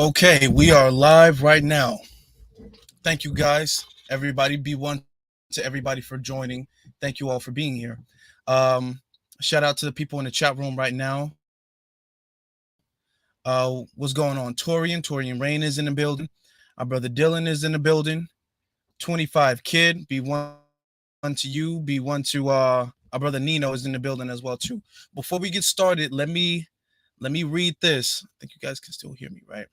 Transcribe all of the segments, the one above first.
Okay, we are live right now. Thank you guys, everybody. Be one to everybody for joining. Thank you all for being here. Um, Shout out to the people in the chat room right now. What's going on? Torian Rain is in the building. Our brother Dylan is in the building. 25 Kid, be one to you. Be one to our brother Nino is in the building as well too. Before we get started, let me read this. I think you guys can still hear me, right?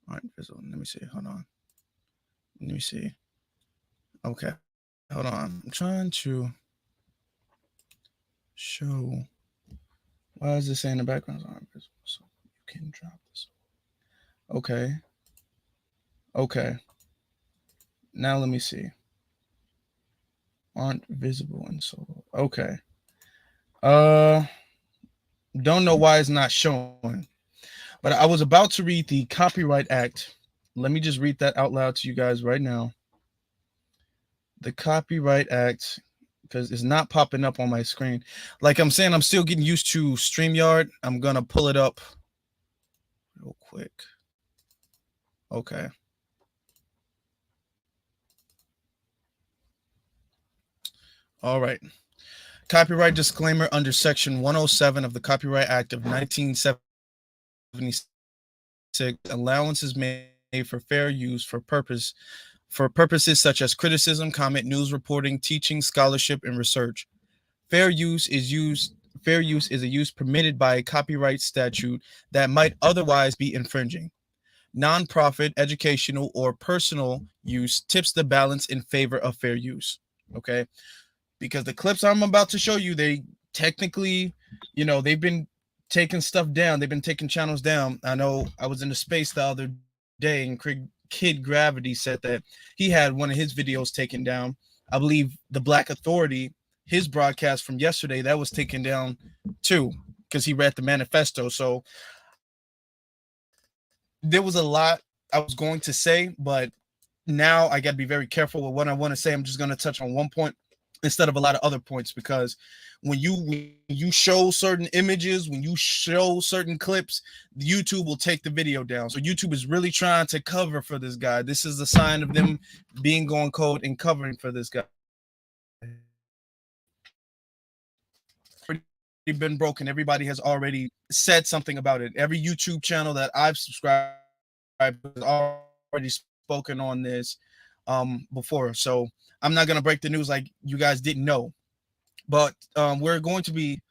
All right, let me see. Hold on. Let me see. Okay, hold on. I'm trying to show. Why is this saying the backgrounds aren't visible? So you can drop this. Okay. Okay. Now let me see. Aren't visible in solo. Okay. Don't know why it's not showing. But I was about to read the Copyright Act. Let me just read that out loud to you guys right now. The Copyright Act, because it's not popping up on my screen. Like I'm saying, I'm still getting used to StreamYard. I'm going to pull it up real quick. Okay. All right. Copyright disclaimer under Section 107 of the Copyright Act of 1976. Allowances made for fair use for purposes such as criticism, comment, news reporting, teaching, scholarship, and research. Fair use is a use permitted by a copyright statute that might otherwise be infringing. Nonprofit, educational, or personal use tips the balance in favor of fair use. Okay. Because the clips I'm about to show you, they technically, they've been taking stuff down. They've been taking channels down. I know I was in the space the other day and Kid Gravity said that he had one of his videos taken down. I believe the Black Authority, his broadcast from yesterday, that was taken down too because he read the manifesto. So there was a lot I was going to say, but now I got to be very careful with what I want to say. I'm just going to touch on one point instead of a lot of other points, because when you show certain images, when you show certain clips, YouTube will take the video down. So YouTube is really trying to cover for this guy. This is a sign of them being on code and covering for this guy. Been broken. Everybody has already said something about it. Every YouTube channel that I've subscribed has already spoken on this before. So I'm not going to break the news like you guys didn't know. But we're going to be,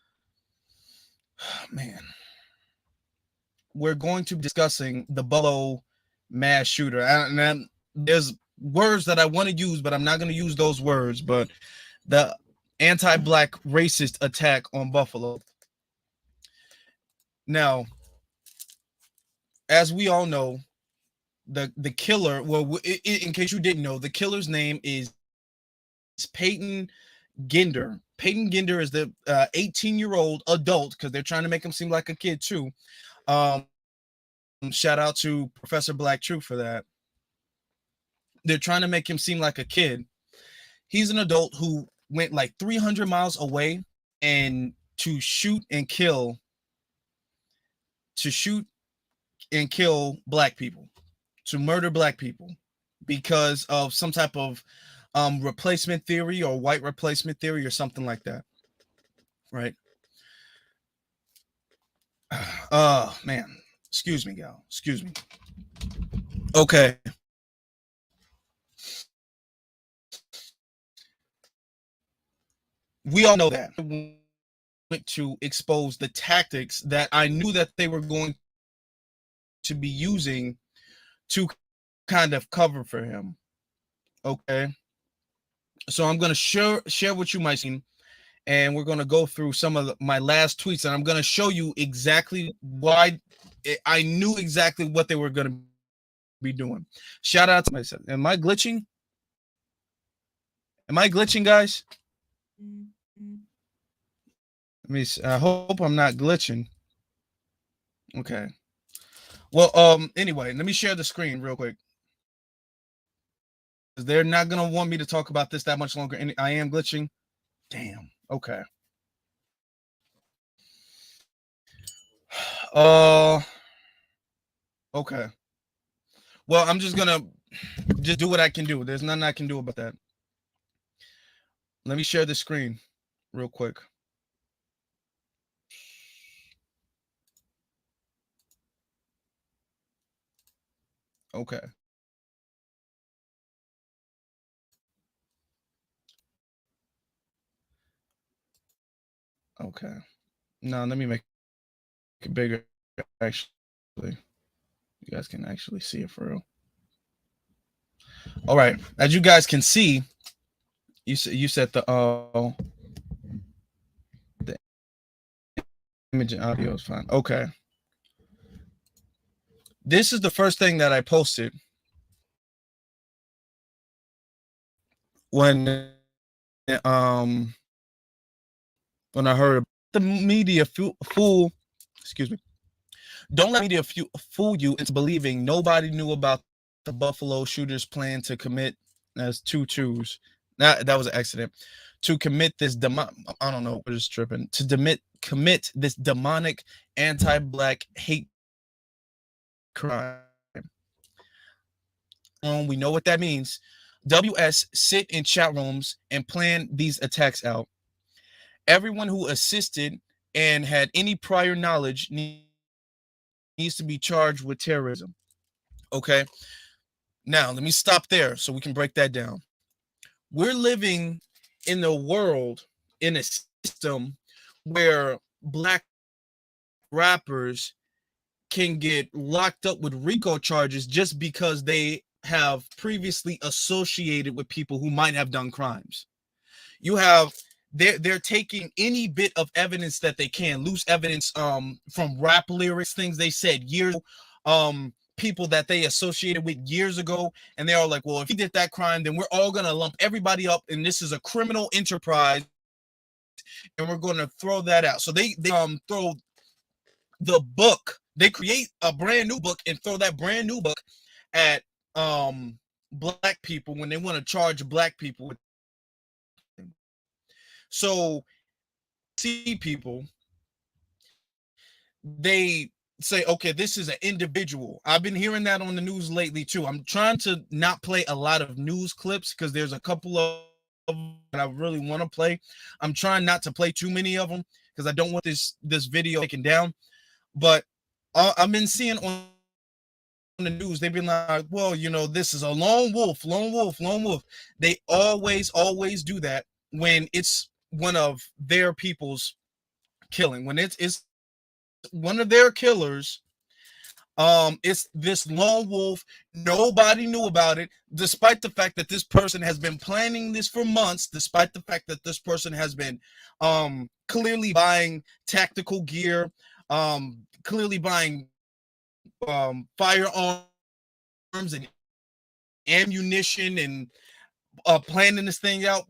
we're going to be discussing the Buffalo mass shooter. And there's words that I want to use, but I'm not going to use those words. But the anti-black racist attack on Buffalo. Now, as we all know, the killer, well, in case you didn't know, the killer's name is Payton Gendron. Payton Gendron is the 18-year-old adult, because they're trying to make him seem like a kid too. Shout out to Professor Black Truth for that. They're trying to make him seem like a kid. He's an adult who went like 300 miles away and to shoot and kill black people, to murder black people because of some type of replacement theory or white replacement theory or something like that. Right. Man. Excuse me, gal. Excuse me. Okay. We all know that. I went to expose the tactics that I knew that they were going to be using to kind of cover for him. Okay. So I'm going to share with you my scene, and we're going to go through some of my last tweets, and I'm going to show you exactly why I knew exactly what they were going to be doing. Shout out to myself. Am I glitching? Am I glitching, guys? I hope I'm not glitching. Okay. Well, anyway, let me share the screen real quick. They're not going to want me to talk about this that much longer. And I am glitching. Damn. Okay. Okay. Well, I'm just gonna just do what I can do. There's nothing I can do about that. Let me share the screen real quick. Okay. Okay. Now let me make it bigger. Actually, you guys can actually see it for real. All right. As you guys can see, you said the image and audio is fine. Okay. This is the first thing that I posted when um when I heard the media fool, excuse me, don't let media fool you into believing nobody knew about the Buffalo shooters' plan to commit, as two twos. That was an accident. To commit this I don't know, we're just tripping. To commit this demonic anti-black hate crime. We know what that means. WS sit in chat rooms and plan these attacks out. Everyone who assisted and had any prior knowledge needs to be charged with terrorism. Okay. Now, let me stop there so we can break that down. We're living in a world, in a system where black rappers can get locked up with RICO charges just because they have previously associated with people who might have done crimes. You have they're taking any bit of evidence that they can, loose evidence from rap lyrics, things they said years people that they associated with years ago, and they're all like, well, if he did that crime, then we're all gonna lump everybody up and this is a criminal enterprise and we're gonna throw that out. So they throw the book, they create a brand new book and throw that brand new book at black people when they want to charge black people with. So see people, they say, okay, this is an individual. I've been hearing that on the news lately too. I'm trying to not play a lot of news clips because there's a couple of them that I really want to play. I'm trying not to play too many of them because I don't want this video taken down. But I've been seeing on the news, they've been like, well, you know, this is a lone wolf, lone wolf, lone wolf. They always do that when it's one of their people's killing. When it's one of their killers, it's this lone wolf. Nobody knew about it, despite the fact that this person has been planning this for months, despite the fact that this person has been clearly buying tactical gear, clearly buying firearms and ammunition and planning this thing out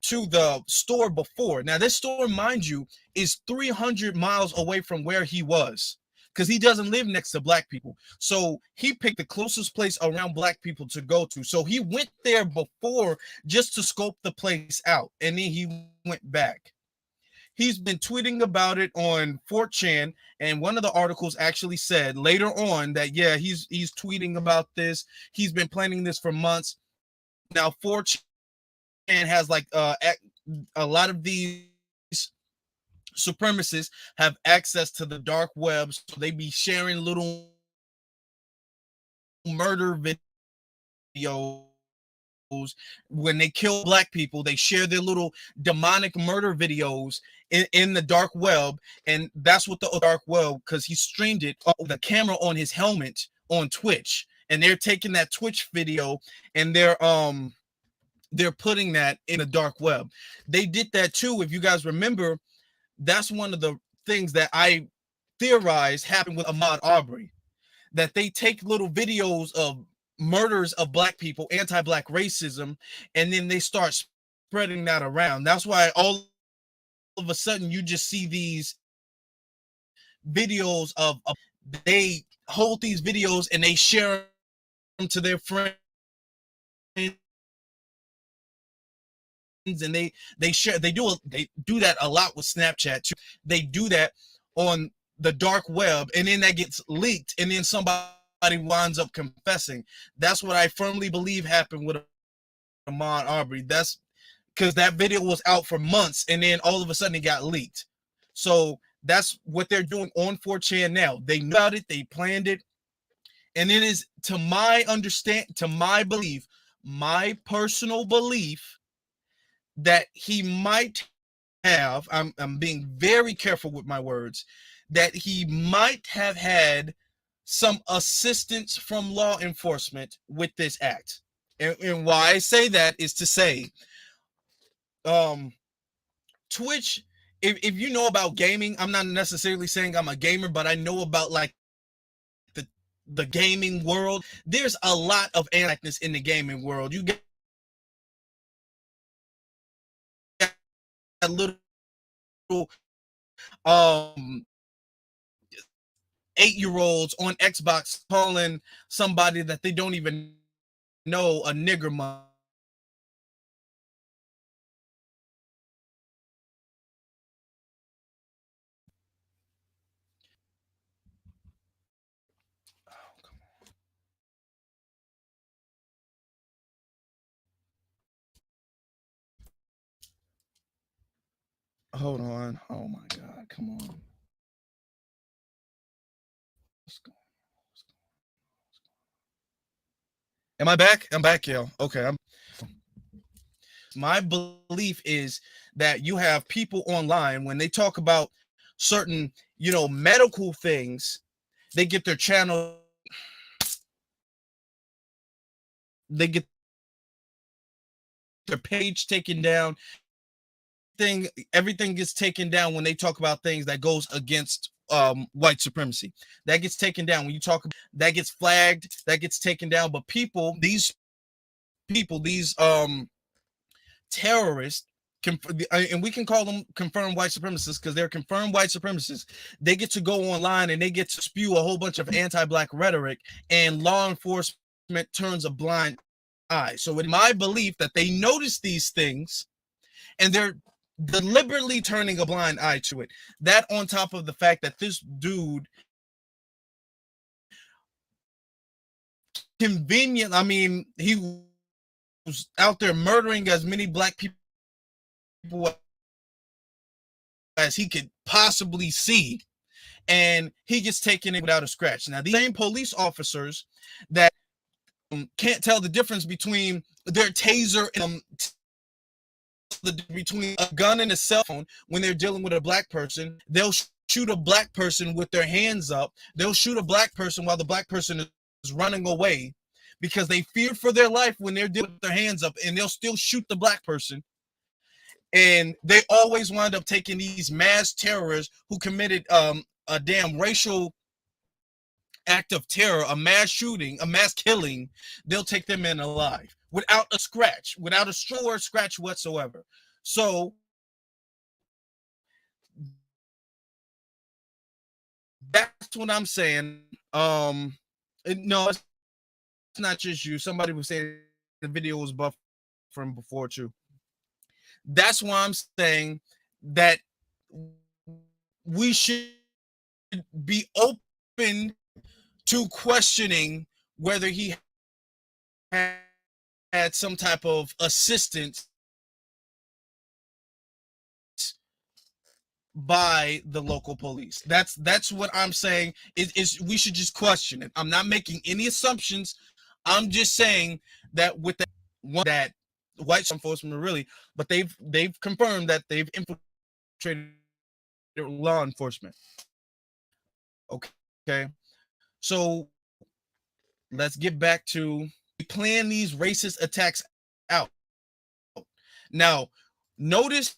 to the store before. Now, this store, mind you, is 300 miles away from where he was because he doesn't live next to black people. So he picked the closest place around black people to go to. So he went there before just to scope the place out, and then he went back. He's been tweeting about it on 4chan, and one of the articles actually said later on that, yeah, he's tweeting about this. He's been planning this for months. Now, 4chan has like a lot of these supremacists have access to the dark web, so they be sharing little murder videos. When they kill black people, they share their little demonic murder videos in the dark web, and that's what the dark web, because he streamed it the camera on his helmet on Twitch, and they're taking that Twitch video and they're putting that in the dark web. They did that too, if you guys remember. That's one of the things that I theorized happened with Ahmaud Arbery, that they take little videos of murders of black people, anti-black racism, and then they start spreading that around. That's why all of a sudden you just see these videos of they hold these videos and they share them to their friends, and they do that a lot with Snapchat too. They do that on the dark web, and then that gets leaked, and then somebody winds up confessing. That's what I firmly believe happened with Ahmaud Arbery. That's because that video was out for months, and then all of a sudden it got leaked. So that's what they're doing on 4chan now. They knew about it, they planned it, and it is, to my belief, my personal belief, that he might have, I'm being very careful with my words, that he might have had some assistance from law enforcement with this act. And why I say that is to say, Twitch, if you know about gaming, I'm not necessarily saying I'm a gamer, but I know about like the gaming world. There's a lot of anti-blackness in the gaming world. You get a little 8-year-olds on Xbox calling somebody that they don't even know a nigger mom. Hold on. Oh my God. Come on. Am I back? I'm back, yo. Okay. My belief is that you have people online, when they talk about certain, medical things, they get their channel, they get their page taken down. Everything gets taken down when they talk about things that goes against white supremacy. That gets taken down. When you talk about that, gets flagged, that gets taken down. But these terrorists, and we can call them confirmed white supremacists because they're confirmed white supremacists. They get to go online and they get to spew a whole bunch of anti-black rhetoric, and law enforcement turns a blind eye. So in my belief that they notice these things and they're deliberately turning a blind eye to it. That, on top of the fact that this dude convenient, he was out there murdering as many black people as he could possibly see, and he gets taken in without a scratch. Now, these same police officers that can't tell the difference between their taser and between a gun and a cell phone when they're dealing with a black person, they'll shoot a black person with their hands up. They'll shoot a black person while the black person is running away because they fear for their life when they're dealing with their hands up, and they'll still shoot the black person. And they always wind up taking these mass terrorists who committed a damn racial act of terror, a mass shooting, a mass killing. They'll take them in alive without a scratch, without a straw scratch whatsoever. So that's what I'm saying. No, it's not just you. Somebody was saying the video was buffering before too. That's why I'm saying that we should be open to questioning whether he had some type of assistance by the local police. That's what I'm saying. Is we should just question it. I'm not making any assumptions. I'm just saying that with that white enforcement really, but they've confirmed that they've infiltrated law enforcement. Okay, so let's get back to plan these racist attacks out. Now, notice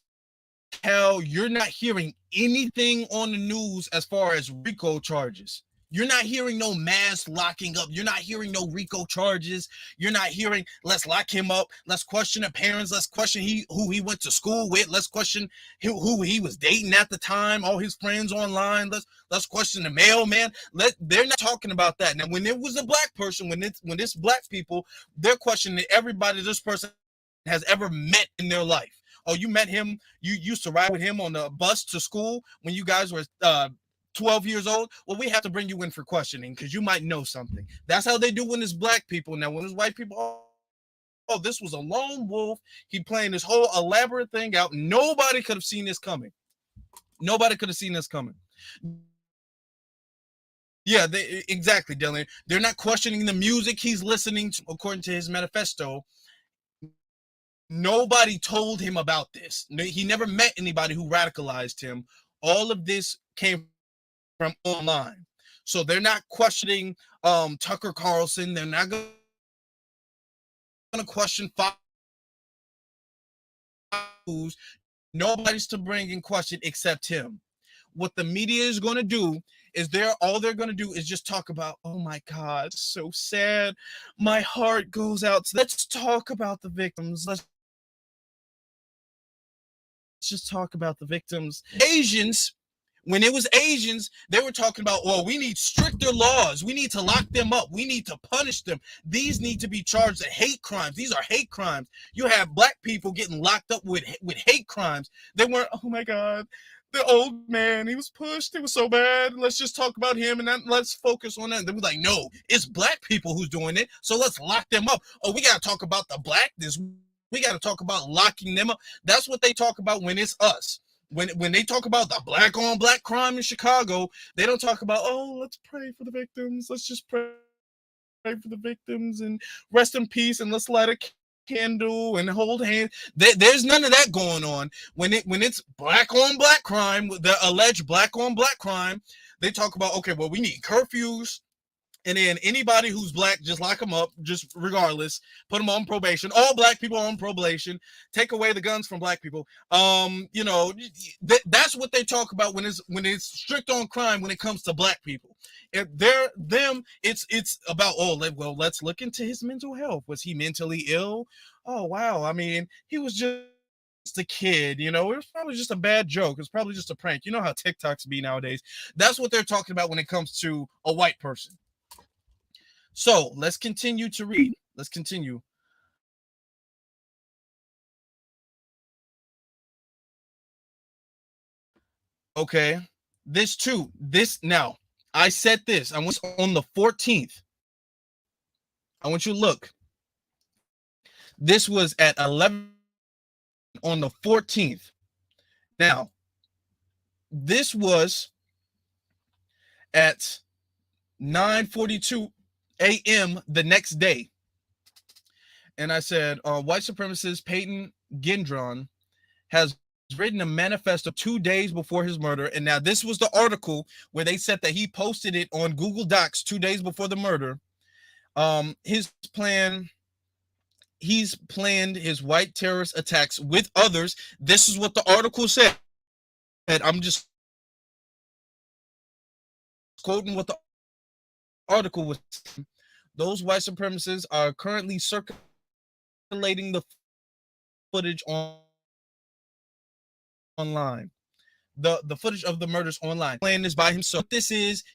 how you're not hearing anything on the news as far as RICO charges. You're not hearing no mass locking up. You're not hearing no RICO charges. You're not hearing, let's lock him up. Let's question the parents. Let's question who he went to school with. Let's question who he was dating at the time, all his friends online. Let's question the mailman. They're not talking about that. Now, when it was a black person, when it's black people, they're questioning everybody this person has ever met in their life. Oh, you met him, you used to ride with him on the bus to school when you guys were 12 years old. Well, we have to bring you in for questioning because you might know something. That's how they do when it's black people. Now, when it's white people, oh, this was a lone wolf. He playing this whole elaborate thing out. Nobody could have seen this coming. Nobody could have seen this coming. Yeah, exactly, Dylan. They're not questioning the music he's listening to, according to his manifesto. Nobody told him about this. He never met anybody who radicalized him. All of this came from online. So they're not questioning Tucker Carlson. They're not going to question Fox News. Nobody's to bring in question except him. What the media is going to do is all they're going to do is just talk about, oh my God, so sad. My heart goes out. Let's talk about the victims. Let's just talk about the victims. Asians, when it was Asians, they were talking about, oh, we need stricter laws. We need to lock them up. We need to punish them. These need to be charged as hate crimes. These are hate crimes. You have black people getting locked up with hate crimes. They weren't, oh my God, the old man, he was pushed. It was so bad. Let's just talk about him and then let's focus on that. They were like, no, it's black people who's doing it. So let's lock them up. Oh, we got to talk about the blackness. We got to talk about locking them up. That's what they talk about when it's us. When they talk about the black on black crime in Chicago, they don't talk about, oh, let's pray for the victims. Let's just pray for the victims and rest in peace and let's light a candle and hold hands. There's none of that going on. When it's black on black crime, the alleged black on black crime, they talk about, okay, well, we need curfews. And then anybody who's black, just lock them up, just regardless, put them on probation. All black people are on probation. Take away the guns from black people. You know, that's what they talk about when it's strict on crime when it comes to black people. If it's about, oh, well, let's look into his mental health. Was he mentally ill? Oh, wow. I mean, he was just a kid, you know, it was probably just a bad joke. It's probably just a prank. You know how TikToks be nowadays. That's what they're talking about when it comes to a white person. So let's continue to read. Let's continue. Okay. Now, I said this. I was on the 14th. I want you to look. This was at 11 on the 14th. Now, this was at 9:42 a.m. the next day. And I said, white supremacist Payton Gendron has written a manifesto 2 days before his murder. And now this was the article where they said that he posted it on Google Docs 2 days before the murder. He's planned his white terrorist attacks with others. This is what the article said. I'm just quoting what the article was. Those white supremacists are currently circulating the footage online. The footage of the murders online. Playing this by himself. What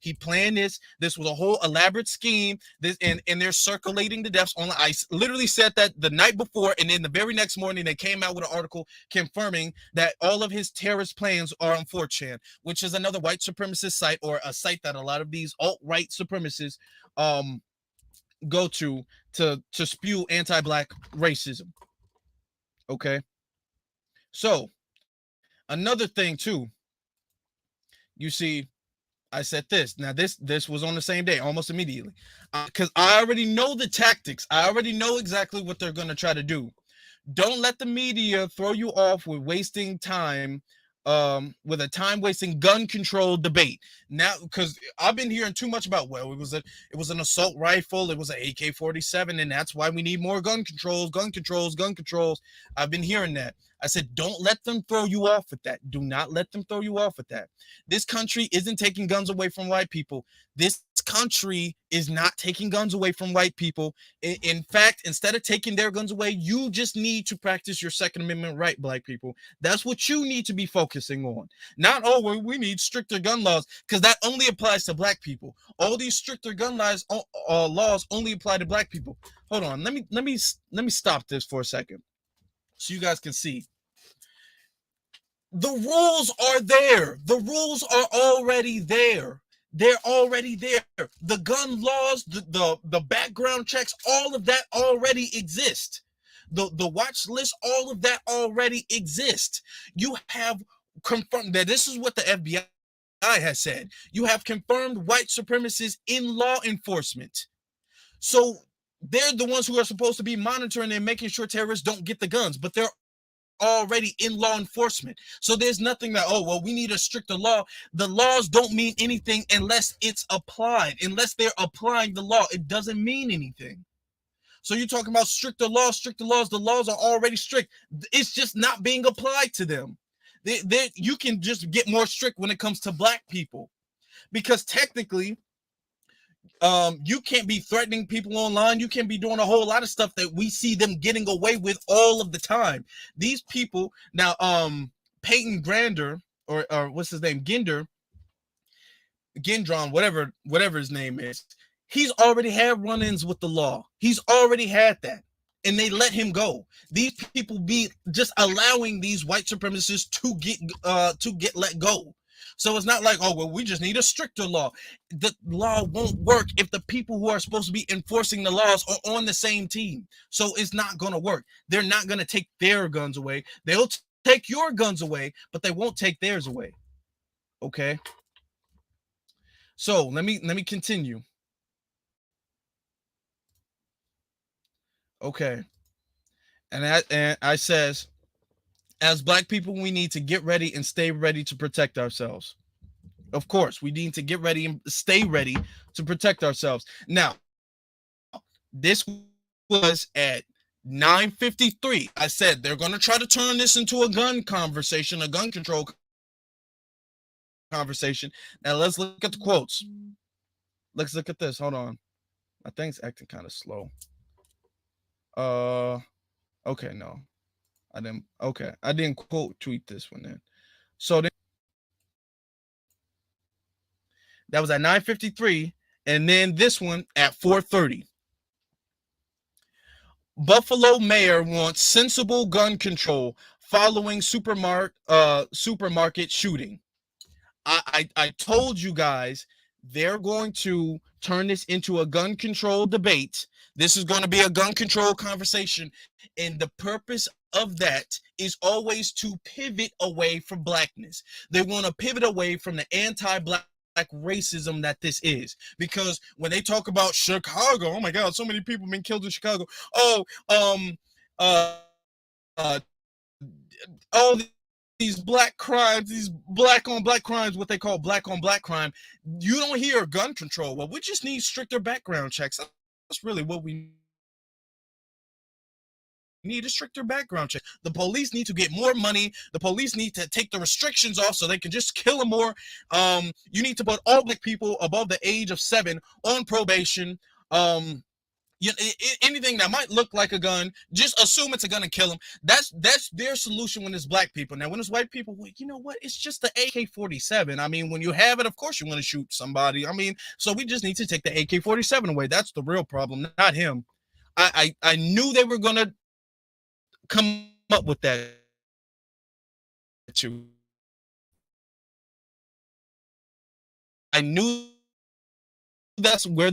he planned this. This was a whole elaborate scheme. And they're circulating the deaths online. I literally said that the night before, and then the very next morning they came out with an article confirming that all of his terrorist plans are on 4chan, which is another white supremacist site, or a site that a lot of these alt-right supremacists go to spew anti-black racism. Okay. So another thing too, you see, I said this. Now this was on the same day, almost immediately, because I already know the tactics. I already know exactly what they're going to try to do. Don't let the media throw you off with wasting time, with a time-wasting gun control debate. Now, because I've been hearing too much about, well, it was an assault rifle, it was an AK-47, and that's why we need more gun controls. I've been hearing that. I said, don't let them throw you off with that. Do not let them throw you off with that. This country isn't taking guns away from white people. This country is not taking guns away from white people. In fact, instead of taking their guns away, you just need to practice your Second Amendment right, black people. That's what you need to be focusing on. Not, oh, well, we need stricter gun laws, because that only applies to black people. All these stricter gun laws only apply to black people. Hold on, let me stop this for a second so you guys can see. The rules are there. The rules are already there. They're already there. The gun laws, the background checks, all of that already exist. The watch list, all of that already exists. You have confirmed that this is what the FBI has said. You have confirmed white supremacists in law enforcement. So they're the ones who are supposed to be monitoring and making sure terrorists don't get the guns, but they're already in law enforcement. So there's nothing that, oh, well, we need a stricter law. The laws don't mean anything unless it's applied. Unless they're applying the law, it doesn't mean anything. So you're talking about stricter laws, the laws are already strict. It's just not being applied to them. You can just get more strict when it comes to black people. Because technically, you can't be threatening people online. You can't be doing a whole lot of stuff that we see them getting away with all of the time. These people now, Payton Grander or what's his name, Gendron, whatever his name is, he's already had run-ins with the law. He's already had that, and they let him go. These people be just allowing these white supremacists to get let go. So it's not like, oh, well, we just need a stricter law. The law won't work if the people who are supposed to be enforcing the laws are on the same team. So it's not going to work. They're not going to take their guns away. They'll take your guns away, but they won't take theirs away. Okay? So let me continue. Okay. And I says, as black people, we need to get ready and stay ready to protect ourselves. Of course, we need to get ready and stay ready to protect ourselves. Now, this was at 9:53. I said they're going to try to turn this into a gun conversation, a gun control conversation. Now, let's look at the quotes. Let's look at this. Hold on. My thing's acting kind of slow. Okay, no. I didn't quote tweet this one then. So that was at 9:53, and then this one at 4:30. Buffalo mayor wants sensible gun control following supermarket shooting. I told you guys they're going to turn this into a gun control debate. This is going to be a gun control conversation. And the purpose of that is always to pivot away from blackness. They want to pivot away from the anti-black racism that this is. Because when they talk about Chicago, oh my God, so many people have been killed in Chicago. Oh, uh, all these black crimes, these black on black crimes, what they call black on black crime, you don't hear gun control. Well, we just need stricter background checks. That's really what we need, a stricter background check. The police need to get more money. The police need to take the restrictions off so they can just kill them more. You need to put all black people above the age of 7 on probation. Anything that might look like a gun, just assume it's a gun and kill them. That's their solution when it's black people. Now, when it's white people, well, you know what? It's just the AK-47. I mean, when you have it, of course you want to shoot somebody. I mean, so we just need to take the AK-47 away. That's the real problem, not him. I knew they were gonna come up with that too. I knew that's where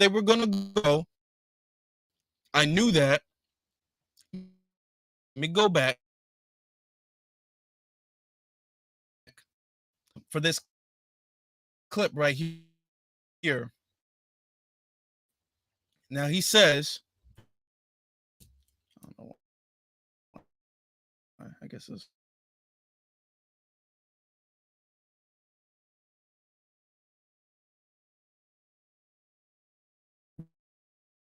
they were gonna go. I knew that. Let me go back for this clip right here. Now he says, I don't know. I guess it's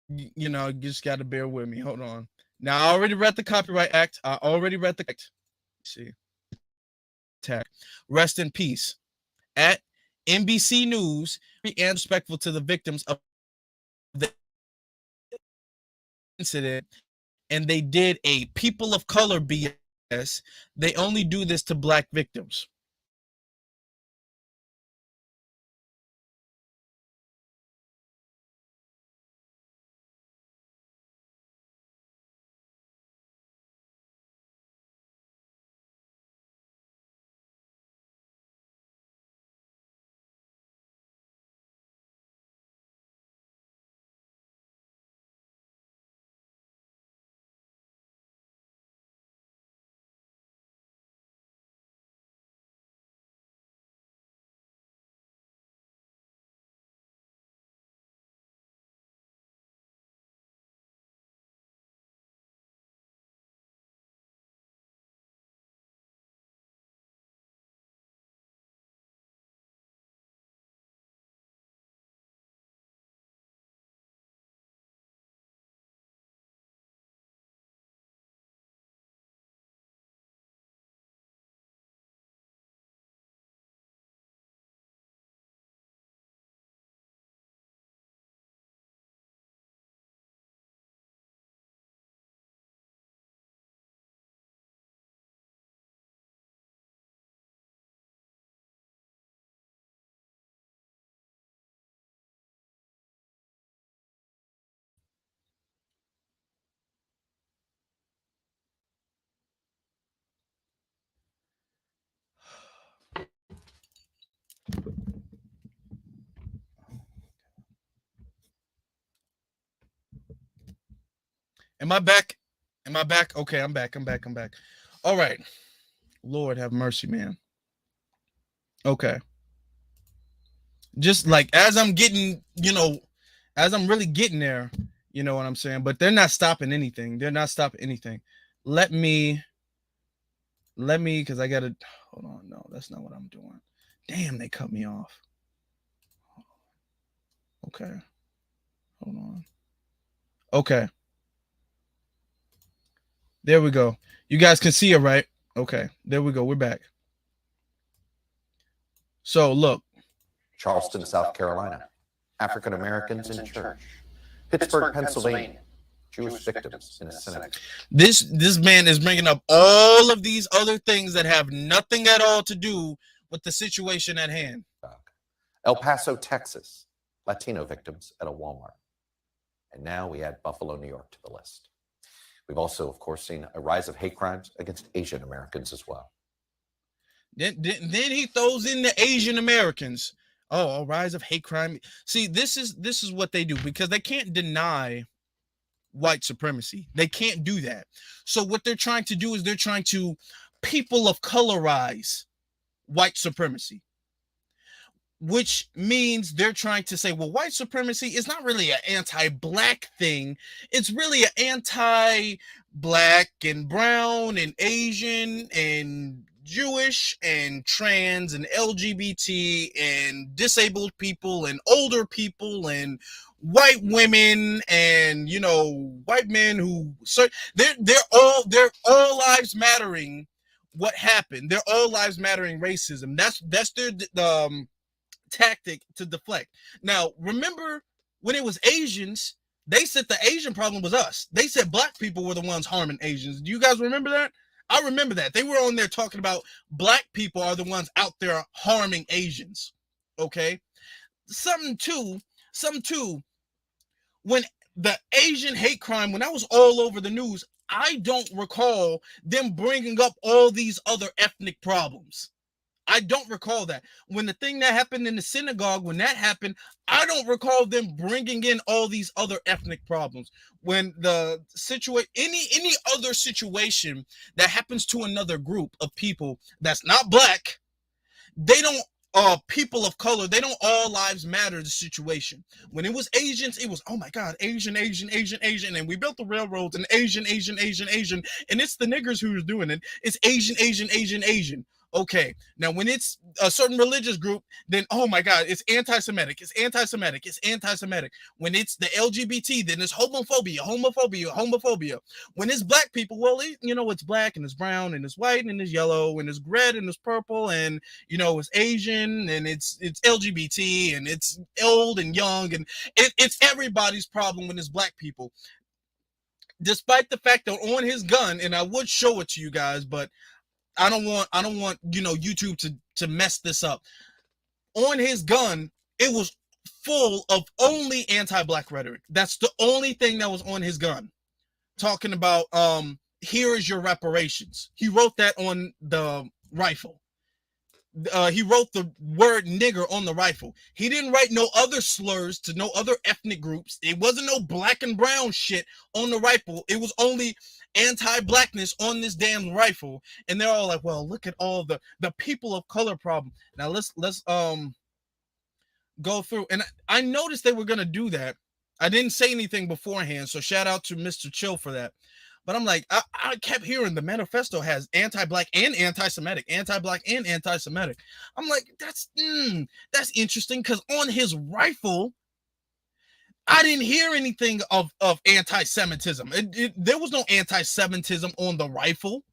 you just got to bear with me. Hold on. Now I already read the Copyright Act. I already read the act. Let's see. Tag. Rest in peace. At NBC News, and respectful to the victims of the incident, and they did a people of color BS. They only do this to black victims. Am I back? Am I back? Okay, I'm back. I'm back. I'm back. All right. Lord have mercy, man. Okay. Just like as I'm getting, as I'm really getting there, you know what I'm saying? But they're not stopping anything. They're not stopping anything. Let me, because I gotta hold on. No, that's not what I'm doing. Damn, they cut me off. Okay. Hold on. Okay. There we go. You guys can see it, right? Okay. There we go. We're back. So look. Charleston, South Carolina, African Americans in church. Pittsburgh, Pennsylvania, Jewish victims in a synagogue. This man is bringing up all of these other things that have nothing at all to do with the situation at hand. El Paso, Texas, Latino victims at a Walmart. And now we add Buffalo, New York to the list. We've also, of course, seen a rise of hate crimes against Asian Americans as well. Then he throws in the Asian Americans. Oh, a rise of hate crime. See, this is what they do because they can't deny white supremacy. They can't do that. So what they're trying to do is they're trying to people of colorize white supremacy, which means they're trying to say, well, white supremacy is not really an anti-black thing. It's really an anti-black and brown and Asian and Jewish and trans and LGBT and disabled people and older people and white women and white men who they're all lives mattering. What happened? They're all lives mattering racism. That's their tactic to deflect. Now, remember when it was Asians, they said the Asian problem was us. They said black people were the ones harming Asians. Do you guys remember that? I remember that. They were on there talking about black people are the ones out there harming Asians. Okay? Something too, when the Asian hate crime, when that was all over the news, I don't recall them bringing up all these other ethnic problems. I don't recall that. When the thing that happened in the synagogue, when that happened, I don't recall them bringing in all these other ethnic problems. When the situation, any other situation that happens to another group of people that's not black, they don't, people of color, they don't all lives matter the situation. When it was Asians, it was, oh my God, Asian, and we built the railroads and Asian, and it's the niggers who's doing it. It's Asian. Okay, now when it's a certain religious group, then oh my God, it's anti-Semitic. When it's the LGBT, then it's homophobia. When it's black people, well, it's black and it's brown and it's white and it's yellow and it's red and it's purple and it's Asian and it's LGBT and it's old and young and it's everybody's problem when it's black people. Despite the fact that on his gun, and I would show it to you guys, but I don't want YouTube to mess this up. On his gun, it was full of only anti-black rhetoric. That's the only thing that was on his gun. Talking about here is your reparations. He wrote that on the rifle. He wrote the word nigger on the rifle. He didn't write no other slurs to no other ethnic groups. It wasn't no black and brown shit on the rifle. It was only anti-blackness on this damn rifle. And they're all like, well, look at all the people of color problem. Now let's go through. And I noticed they were gonna do that. I didn't say anything beforehand, so shout out to Mr. Chill for that. But I'm like, I kept hearing the manifesto has anti-black and anti-Semitic, anti-black and anti-Semitic. I'm like, that's interesting because on his rifle, I didn't hear anything of anti-Semitism. There was no anti-Semitism on the rifle.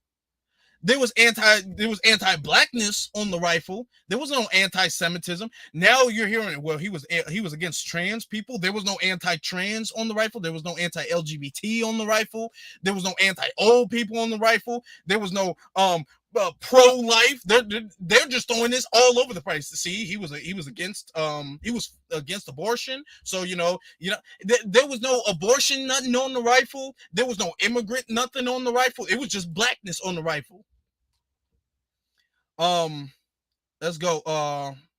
There was anti-blackness on the rifle. There was no anti-Semitism. Now you're hearing, well, he was against trans people. There was no anti-trans on the rifle. There was no anti-LGBT on the rifle. There was no anti-old people on the rifle. There was no pro-life. They're just throwing this all over the place. See, he was against abortion. So there was no abortion nothing on the rifle. There was no immigrant nothing on the rifle. It was just blackness on the rifle. Let's go.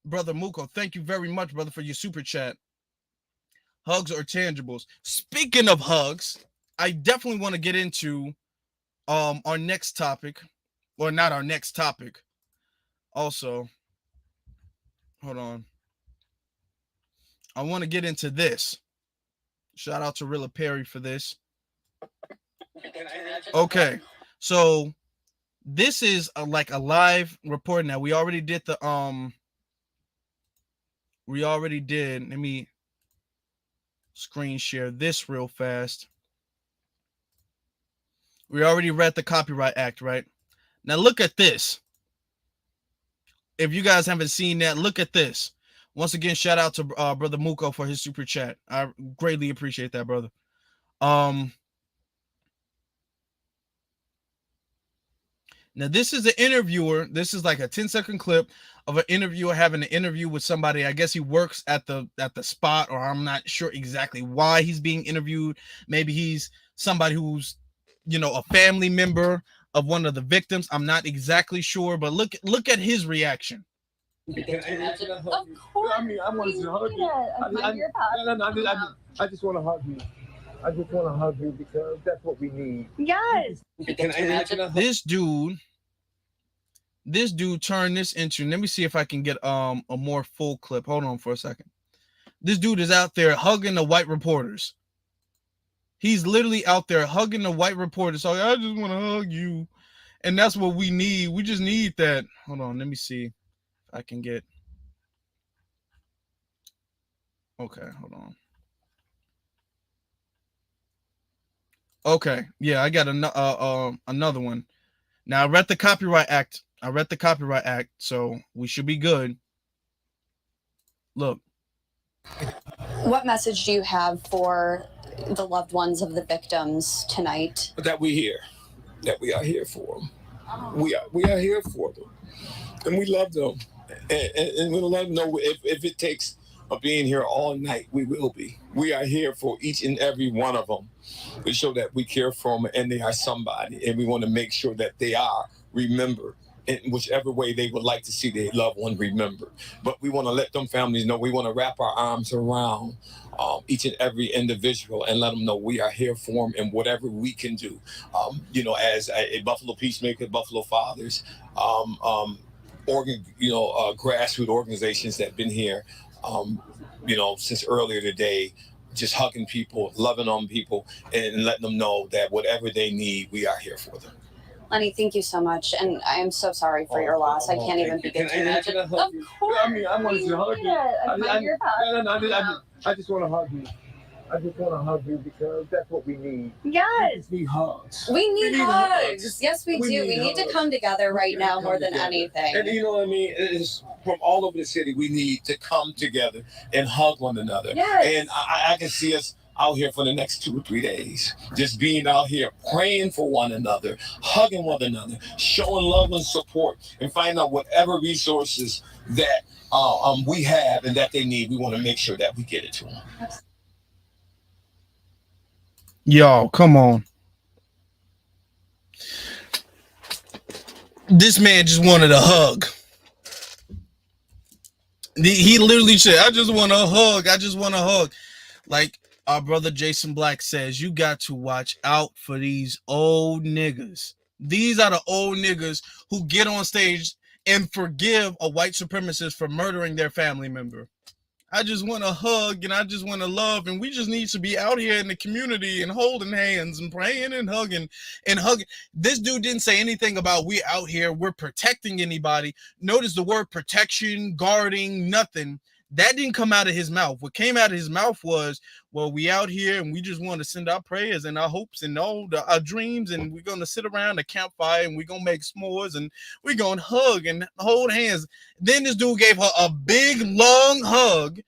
Brother Muko, thank you very much, brother, for your super chat. Hugs or tangibles. Speaking of hugs, I definitely want to get into our next topic, or not our next topic. Also, hold on. I want to get into this. Shout out to Rilla Perry for this. Okay, so this is like a live report. Now we already did the let me screen share this real fast. We already read the Copyright Act, right? Now look at this. If you guys haven't seen that, look at this. Once again, shout out to brother Muko for his super chat. I greatly appreciate that, brother. Now this is an interviewer. This is like a 10-second clip of an interviewer having an interview with somebody. I guess he works at the spot, or I'm not sure exactly why he's being interviewed. Maybe he's somebody who's, you know, a family member of one of the victims. I'm not exactly sure, but look at his reaction. Of course. I mean, I wanted to hug you. I just want to hug you. I just want to hug you because that's what we need. Yes. This dude turned this into, let me see if I can get a more full clip. Hold on for a second. This dude is out there hugging the white reporters. He's literally out there hugging the white reporters. So I just want to hug you. And that's what we need. We just need that. Hold on, let me see if I can get. Okay, hold on. Okay, yeah, I got another one. Now I read the Copyright Act. So we should be good. Look. What message do you have for the loved ones of the victims tonight? That we are here for them. We are here for them, and we love them, and we'll let them know if it takes being here all night, we will be. We are here for each and every one of them to show that we care for them and they are somebody, and we want to make sure that they are remembered in whichever way they would like to see their loved one remembered. But we want to let them families know, we want to wrap our arms around each and every individual and let them know we are here for them and whatever we can do. As a Buffalo Peacemaker, Buffalo Fathers, grassroots organizations that have been here, since earlier today, just hugging people, loving on people, and letting them know that whatever they need, we are here for them. Lenny, thank you so much, and I am so sorry for your loss. I can't even begin to imagine. Of course. I mean, I wanted to hug you. I just want to hug you. I just want to hug you because that's what we need. Yes. We need hugs. We need hugs. Yes, we do. We need to come together right now more than anything. And you know what I mean? It's from all over the city. We need to come together and hug one another. Yes. And I can see us out here for the next 2 or 3 days, just being out here praying for one another, hugging one another, showing love and support, and finding out whatever resources that we have and that they need. We want to make sure that we get it to them. Yo, come on. This man just wanted a hug. He literally said, I just want a hug. I just want a hug. Like our brother Jason Black says, you got to watch out for these old niggas. These are the old niggas who get on stage and forgive a white supremacist for murdering their family member. I just want a hug and I just want to love, and we just need to be out here in the community and holding hands and praying and hugging and hugging. This dude didn't say anything about we out here, we're protecting anybody. Notice the word protection, guarding, nothing. That didn't come out of his mouth. What came out of his mouth was, well, we out here and we just want to send our prayers and our hopes and all our dreams, and we're going to sit around a campfire and we're going to make s'mores and we're going to hug and hold hands. Then this dude gave her a big, long hug.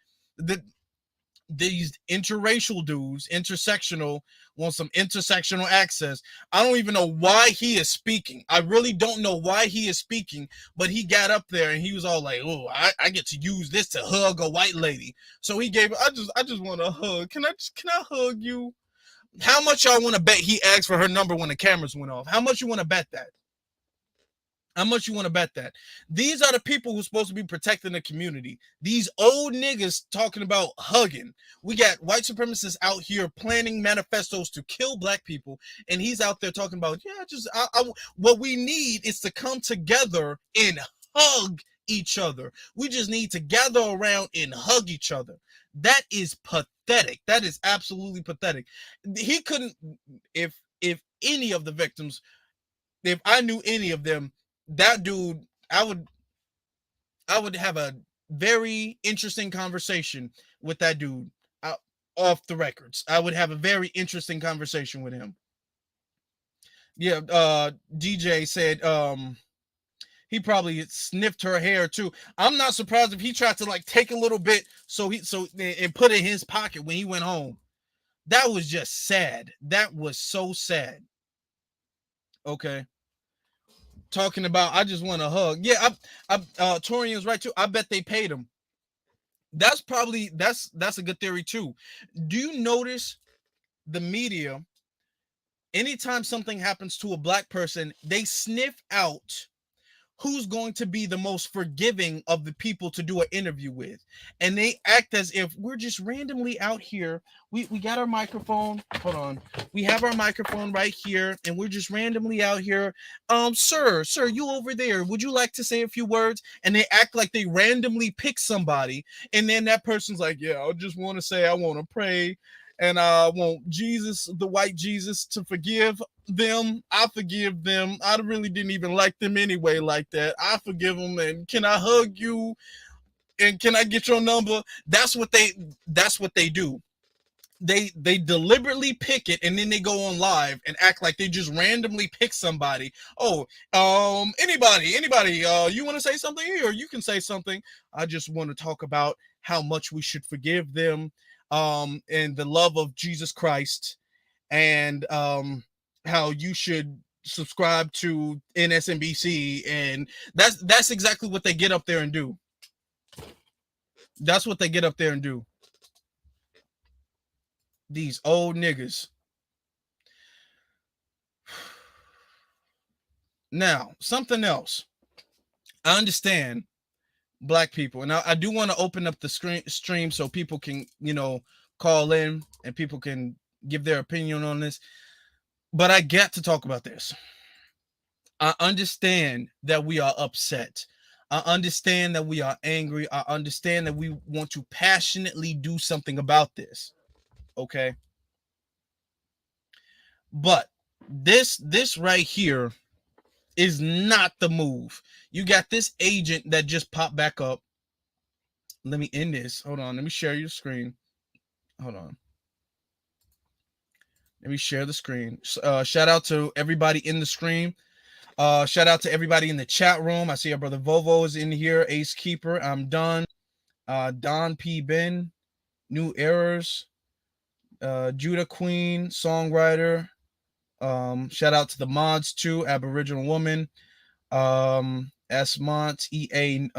These interracial dudes, intersectional, want some intersectional access. I don't even know why he is speaking. I really don't know why he is speaking, but he got up there and he was all like, oh, I get to use this to hug a white lady. So he gave, I just want a hug. Can I hug you? How much y'all want to bet he asked for her number when the cameras went off? How much you want to bet that? How much you want to bet that? These are the people who's supposed to be protecting the community. These old niggas talking about hugging. We got white supremacists out here planning manifestos to kill black people, and he's out there talking about, what we need is to come together and hug each other. We just need to gather around and hug each other. That is pathetic. That is absolutely pathetic. He couldn't, if any of the victims, if I knew any of them, that dude, I would have a very interesting conversation with that dude off the records. I would have a very interesting conversation with him. Yeah, DJ said he probably sniffed her hair too. I'm not surprised if he tried to like take a little bit and put it in his pocket when he went home. That was just sad. That was so sad. Okay. Talking about, I just want a hug. Yeah, Torian's right too. I bet they paid him. That's a good theory too. Do you notice the media, anytime something happens to a black person, they sniff out who's going to be the most forgiving of the people to do an interview with, and they act as if we're just randomly out here. We got our microphone. Hold on, we have our microphone right here, and we're just randomly out here. Sir, you over there, would you like to say a few words? And they act like they randomly pick somebody, and then that person's like, yeah, I just want to say I want to pray, and I want Jesus, the white Jesus, to forgive them. I forgive them. I really didn't even like them anyway like that. I forgive them, and can I hug you? And can I get your number? That's what they do. They deliberately pick it, and then they go on live and act like they just randomly pick somebody. Oh, anybody, you want to say something here? You can say something. I just want to talk about how much we should forgive them, and the love of Jesus Christ, and how you should subscribe to NSNBC, and that's exactly what they get up there and do. That's what they get up there and do. These old niggas. Now, something else. I understand black people, and I do want to open up the stream so people can, call in and people can give their opinion on this. But I got to talk about this. I understand that we are upset. I understand that we are angry. I understand that we want to passionately do something about this. Okay. But this right here is not the move. You got this agent that just popped back up. Let me end this. Hold on. Let me share your screen. Hold on. Let me share the screen. Shout out to everybody in the stream. Shout out to everybody in the chat room. I see our brother Vovo is in here. Ace Keeper. I'm done. Don P. Ben. New Errors. Judah Queen. Songwriter. Shout out to the mods too. Aboriginal Woman. Esmont. EA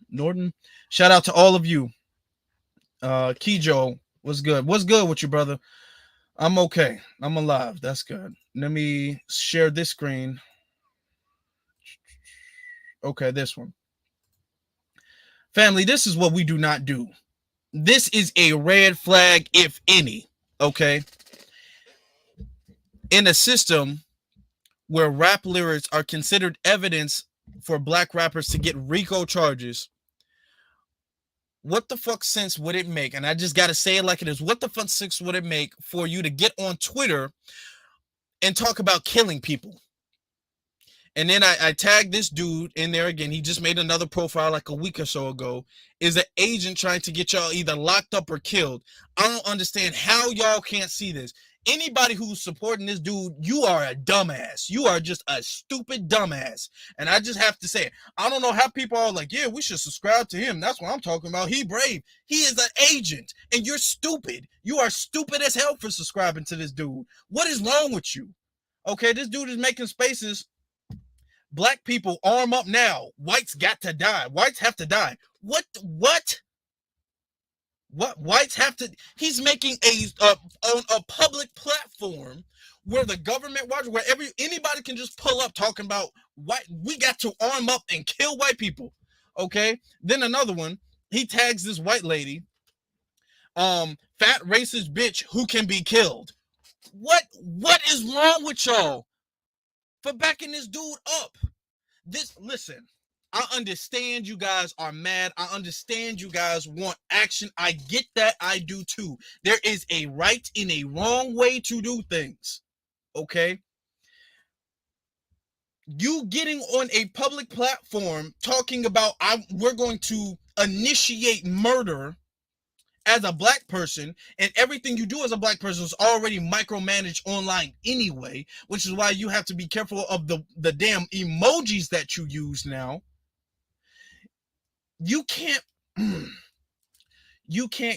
Norton. Shout out to all of you. Kijo. What's good? What's good with you, brother? I'm okay. I'm alive. That's good. Let me share this screen. Okay, this one. Family, this is what we do not do. This is a red flag, if any. Okay. In a system where rap lyrics are considered evidence for black rappers to get RICO charges, what the fuck sense would it make? And I just got to say it like it is. What the fuck sense would it make for you to get on Twitter and talk about killing people? And then I tagged this dude in there again. He just made another profile like a week or so ago. Is an agent trying to get y'all either locked up or killed. I don't understand how y'all can't see this. Anybody who's supporting this dude, you are a dumbass. You are just a stupid dumbass. And I just have to say it. I don't know how people are like, yeah, we should subscribe to him. That's what I'm talking about. He brave. He is an agent. And you're stupid. You are stupid as hell for subscribing to this dude. What is wrong with you? Okay, this dude is making spaces. Black people arm up now. Whites got to die. Whites have to die. What? Whites have to. He's making a public platform where the government watch, where anybody can just pull up talking about we got to arm up and kill white people. Okay. Then another one, he tags this white lady, fat racist bitch who can be killed. What is wrong with y'all for backing this dude up? Listen, I understand you guys are mad. I understand you guys want action. I get that. I do too. There is a right and a wrong way to do things. Okay? You getting on a public platform talking about we're going to initiate murder as a black person, and everything you do as a black person is already micromanaged online anyway, which is why you have to be careful of the damn emojis that you use now. You can't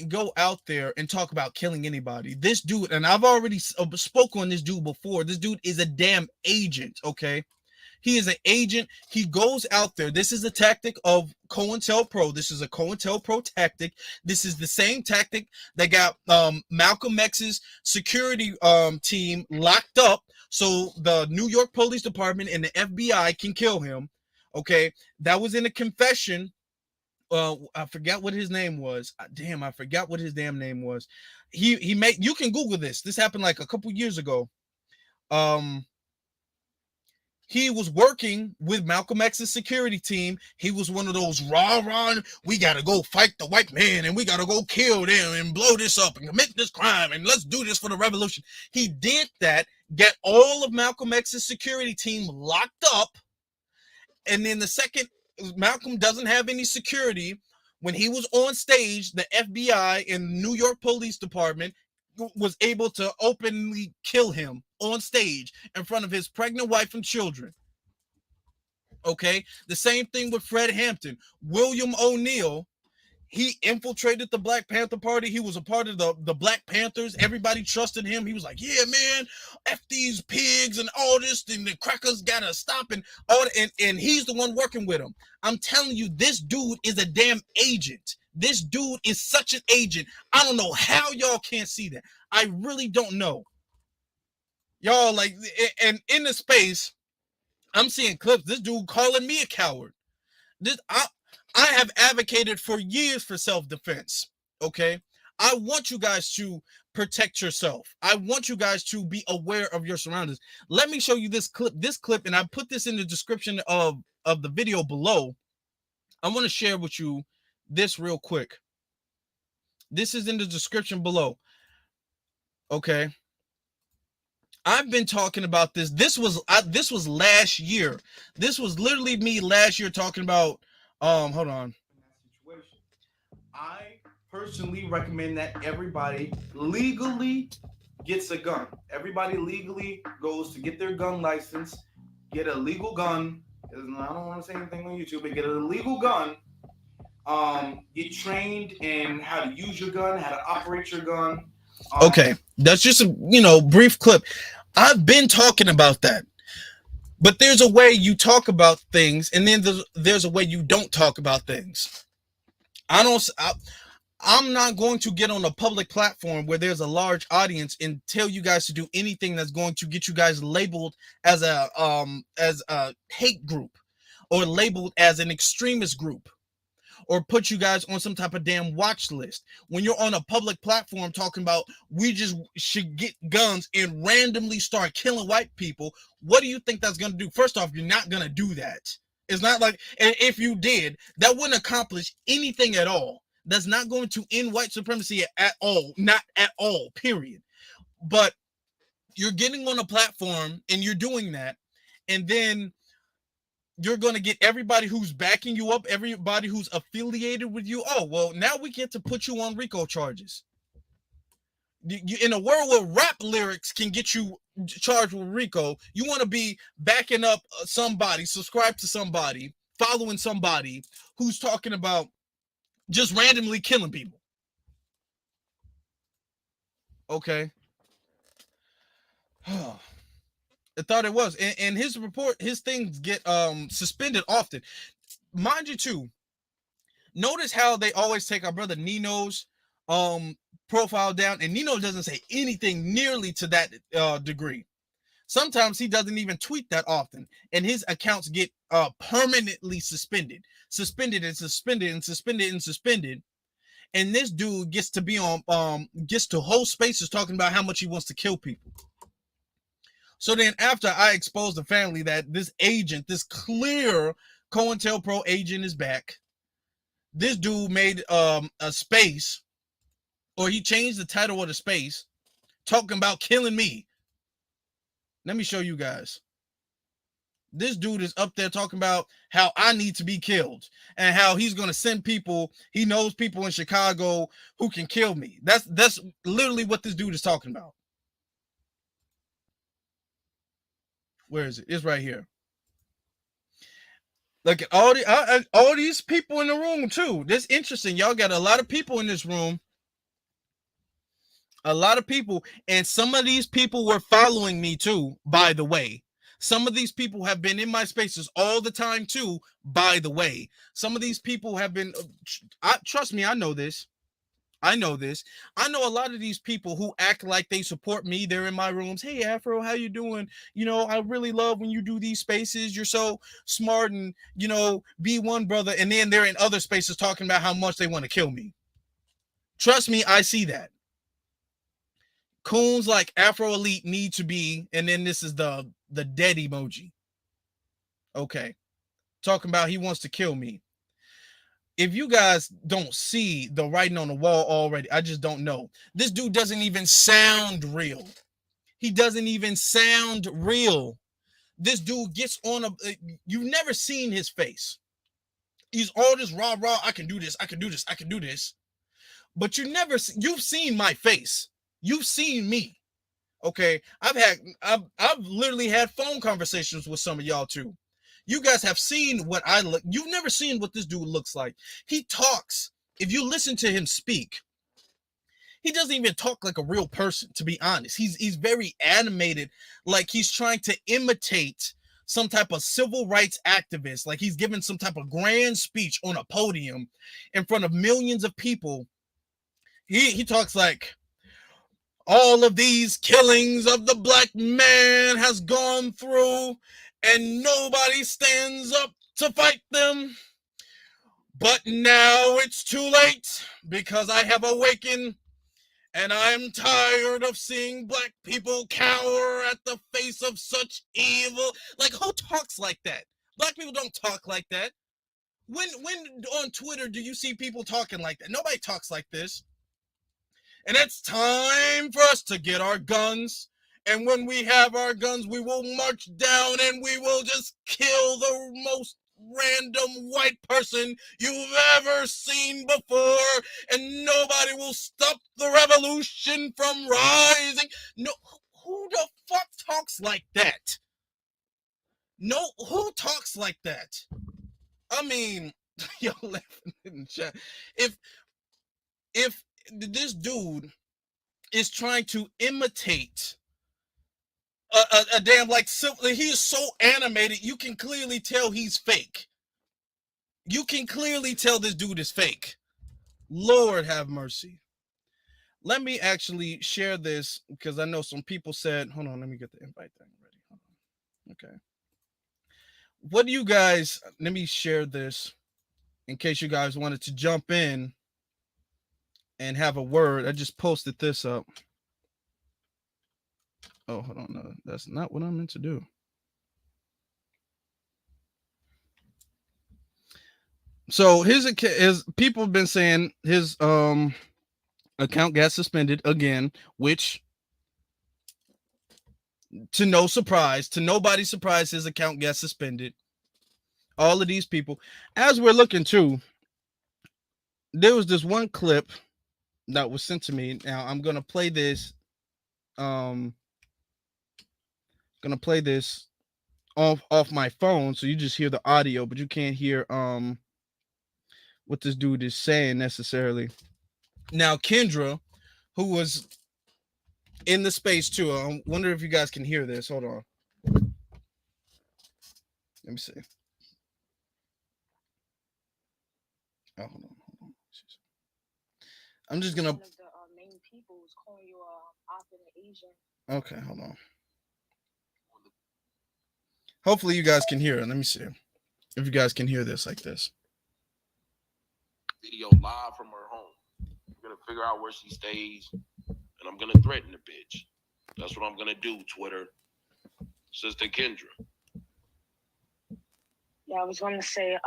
go out there and talk about killing anybody. This dude, and I've already spoke on this dude before. This dude is a damn agent, okay? He is an agent. He goes out there. This is a tactic of COINTELPRO. This is a COINTELPRO tactic. This is the same tactic that got Malcolm X's security team locked up so the New York Police Department and the FBI can kill him. Okay, that was in a confession. I forgot what his name was. Damn, I forgot what his damn name was. He made, you can Google this. This happened like a couple years ago. He was working with Malcolm X's security team. He was one of those rah, we got to go fight the white man and we got to go kill them and blow this up and commit this crime and let's do this for the revolution. He did that, get all of Malcolm X's security team locked up. And then the second Malcolm doesn't have any security, when he was on stage, the FBI and New York Police Department was able to openly kill him on stage in front of his pregnant wife and children. Okay, the same thing with Fred Hampton. William O'Neill, he infiltrated the Black Panther Party. He was a part of the Black Panthers. Everybody trusted him. He was like, yeah, man, F these pigs and all this, and the crackers gotta stop and all that. And he's the one working with him. I'm telling you, this dude is a damn agent. This dude is such an agent. I don't know how y'all can't see that. I really don't know. Y'all, like, and in the space, I'm seeing clips. This dude calling me a coward. I have advocated for years for self-defense. Okay, I want you guys to protect yourself. I want you guys to be aware of your surroundings. Let me show you this clip, and I put this in the description of the video below. I want to share with you this real quick. This is in the description below. Okay. I've been talking about this. This was last year. This was literally me last year talking about hold on. I personally recommend that everybody legally gets a gun. Everybody legally goes to get their gun license, get a legal gun. I don't want to say anything on YouTube, but get a legal gun. Get trained in how to use your gun, how to operate your gun. Okay, that's just a brief clip. I've been talking about that, but there's a way you talk about things, and then there's a way you don't talk about things. I'm not going to get on a public platform where there's a large audience and tell you guys to do anything that's going to get you guys labeled as a hate group, or labeled as an extremist group, or put you guys on some type of damn watch list. When you're on a public platform talking about we just should get guns and randomly start killing white people, what do you think that's going to do? First off, you're not going to do that. It's not like, and if you did, that wouldn't accomplish anything at all. That's not going to end white supremacy at all. Not at all, period. But you're getting on a platform and you're doing that, and then you're going to get everybody who's backing you up, everybody who's affiliated with you. Oh, well, now we get to put you on RICO charges. In a world where rap lyrics can get you charged with RICO, you want to be backing up somebody, subscribe to somebody, following somebody who's talking about just randomly killing people. Okay. I thought it was, and his report, his things get suspended often. Mind you, too. Notice how they always take our brother Nino's profile down, and Nino doesn't say anything nearly to that degree. Sometimes he doesn't even tweet that often, and his accounts get permanently suspended, suspended and suspended and suspended and suspended. And this dude gets to be on, gets to hold spaces talking about how much he wants to kill people. So then, after I exposed the family that this agent, this clear COINTELPRO agent, is back, this dude made a space, or he changed the title of the space, talking about killing me. Let me show you guys. This dude is up there talking about how I need to be killed and how he's going to send people. He knows people in Chicago who can kill me. That's literally what this dude is talking about. Where is it? It's right here. Look at all these people in the room too. This interesting. Y'all got a lot of people in this room. A lot of people, and some of these people were following me too, by the way. Some of these people have been in my spaces all the time too, by the way. Some of these people have been, trust me, I know this. I know this. I know a lot of these people who act like they support me. They're in my rooms. Hey, Afro, how you doing? You know, I really love when you do these spaces. You're so smart and, you know, be one brother. And then they're in other spaces talking about how much they want to kill me. Trust me, I see that. Coons like Afro Elite need to be, and then this is the dead emoji. Okay. Talking about he wants to kill me. If you guys don't see the writing on the wall already, I just don't know. This dude doesn't even sound real. He doesn't even sound real. This dude gets on you've never seen his face. He's all this rah, I can do this, I can do this, I can do this. But you've seen my face. You've seen me. Okay. I've literally had phone conversations with some of y'all too. You guys have seen what I look. You've never seen what this dude looks like. He talks. If you listen to him speak, he doesn't even talk like a real person, to be honest. He's very animated, like he's trying to imitate some type of civil rights activist, like he's giving some type of grand speech on a podium in front of millions of people. He talks like, all of these killings of the black man has gone through and nobody stands up to fight them. But now it's too late because I have awakened and I'm tired of seeing black people cower at the face of such evil. Like, who talks like that? Black people don't talk like that. When on Twitter do you see people talking like that? Nobody talks like this. And it's time for us to get our guns. And when we have our guns, we will march down and we will just kill the most random white person you've ever seen before. And nobody will stop the revolution from rising. No, who the fuck talks like that? No, who talks like that? I mean, y'all laughing in the chat. If this dude is trying to imitate a damn, like, he is so animated, you can clearly tell he's fake. You can clearly tell this dude is fake. Lord have mercy. Let me actually share this because I know some people said, hold on, let me get the invite thing ready. Hold on. Okay. What do you guys, let me share this in case you guys wanted to jump in and have a word. I just posted this up. Oh, hold on. No, that's not what I meant to do. So his people have been saying his account got suspended again, which, to no surprise, to nobody's surprise, his account got suspended. All of these people, as we're looking too, there was this one clip that was sent to me. Now I'm gonna play this. Gonna play this off my phone, so you just hear the audio, but you can't hear what this dude is saying necessarily. Now Kendra, who was in the space too, I wonder if you guys can hear this. Hold on, let me see. Oh, hold on. I'm just gonna. One of the main people was calling you African Asian. Okay, hold on. Hopefully you guys can hear it. Let me see if you guys can hear this like this. Video live from her home. I'm gonna figure out where she stays, and I'm gonna threaten the bitch. That's what I'm gonna do, Twitter. Sister Kendra. Yeah, I was going to say,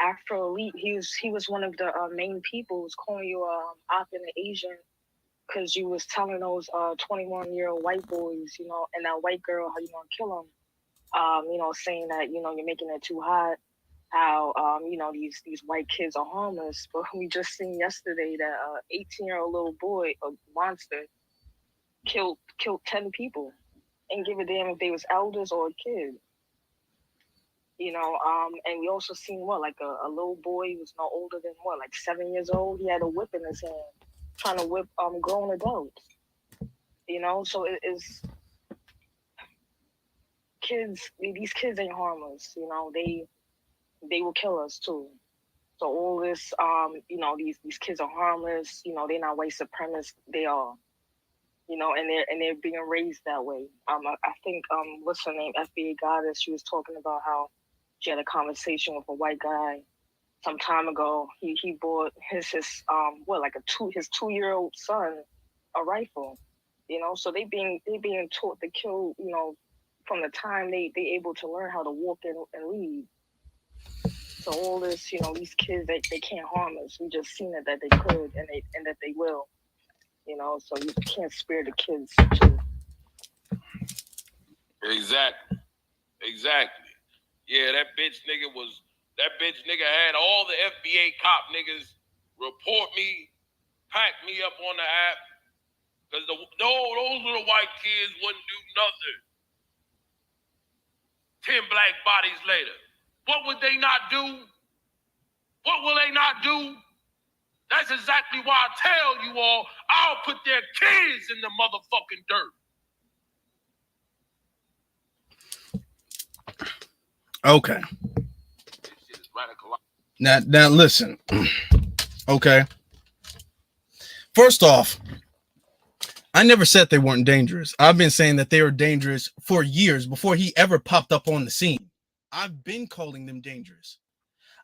Afro Elite. He was one of the main people who's calling you op in the Asian, because you was telling those 21-year-old white boys, you know, and that white girl how you gonna kill them. You know, saying that, you know, you're making it too hot. How you know, these white kids are harmless. But we just seen yesterday that 18-year-old little boy, a monster, killed 10 people, and give a damn if they was elders or a kid. You know, and we also seen like a little boy who was no older than like 7 years old. He had a whip in his hand, trying to whip grown adults. You know, so it is kids. These kids ain't harmless. You know, they will kill us too. So all this, you know, these kids are harmless. You know, they're not white supremacists. They are. You know, and they're being raised that way. I think what's her name, FBA Goddess. She was talking about how she had a conversation with a white guy some time ago. He bought his 2-year-old son a rifle. You know, so they being taught to kill. You know, from the time they able to learn how to walk and read. So all this, you know, these kids they can't harm us. We just seen it that they could and that they will. You know, so you can't spare the kids too. Exactly. Yeah, that bitch nigga had all the FBA cop niggas report me, pack me up on the app, because those little white kids wouldn't do nothing. 10 black bodies later. What would they not do? What will they not do? That's exactly why I tell you all, I'll put their kids in the motherfucking dirt. Okay. This shit is radical. Now listen. Okay. First off, I never said they weren't dangerous. I've been saying that they were dangerous for years before he ever popped up on the scene. I've been calling them dangerous.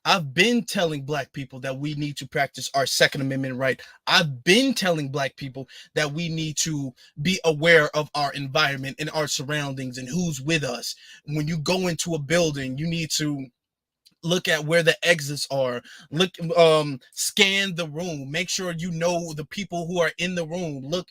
I've been telling black people that we need to practice our Second Amendment right. I've been telling black people that we need to be aware of our environment and our surroundings and who's with us. When you go into a building, you need to look at where the exits are. Scan the room. Make sure you know the people who are in the room. Look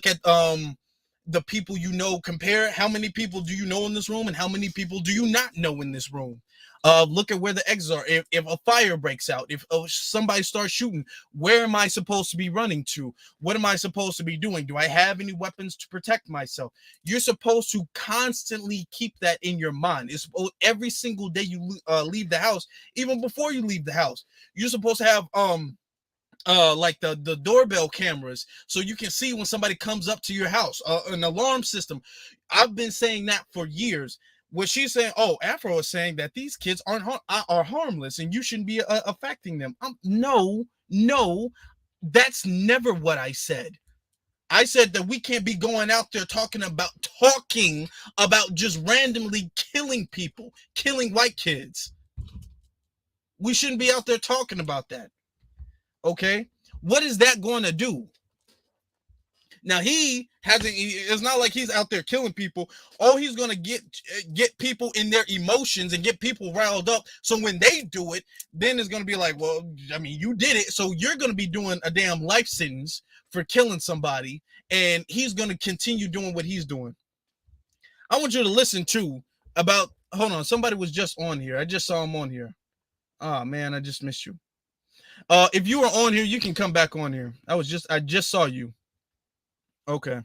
at the people you know. Compare how many people do you know in this room and how many people do you not know in this room. Look at where the exits are. If a fire breaks out, if somebody starts shooting, where am I supposed to be running to? What am I supposed to be doing? Do I have any weapons to protect myself? You're supposed to constantly keep that in your mind. It's every single day you leave the house, even before you leave the house. You're supposed to have like the doorbell cameras, so you can see when somebody comes up to your house, an alarm system. I've been saying that for years. What she's saying, Afro is saying that these kids are harmless and you shouldn't be affecting them. No, that's never what I said. I said that we can't be going out there talking about just randomly killing people, killing white kids. We shouldn't be out there talking about that. Okay, what is that going to do? Now it's not like he's out there killing people. Oh, he's going to get people in their emotions and get people riled up. So when they do it, then it's going to be like, well, I mean, you did it. So you're going to be doing a damn life sentence for killing somebody. And he's going to continue doing what he's doing. I want you to listen to hold on. Somebody was just on here. I just saw him on here. Oh man, I just missed you. If you were on here, you can come back on here. I just saw you. Okay.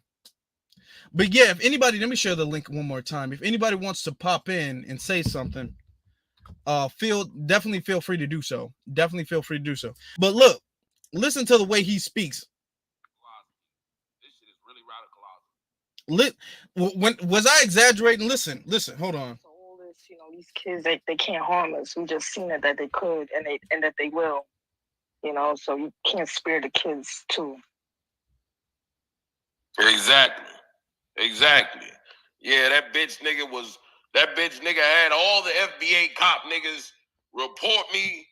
But yeah, if anybody, let me share the link one more time. If anybody wants to pop in and say something, definitely feel free to do so. Definitely feel free to do so. But look, listen to the way he speaks. This shit is really When was I exaggerating? Listen, hold on. So all this, you know, these kids they can't harm us. We just seen it that they could and that they will. You know, so you can't spare the kids too. Exactly. Yeah, that bitch nigga was That bitch nigga had all the FBA cop niggas report me,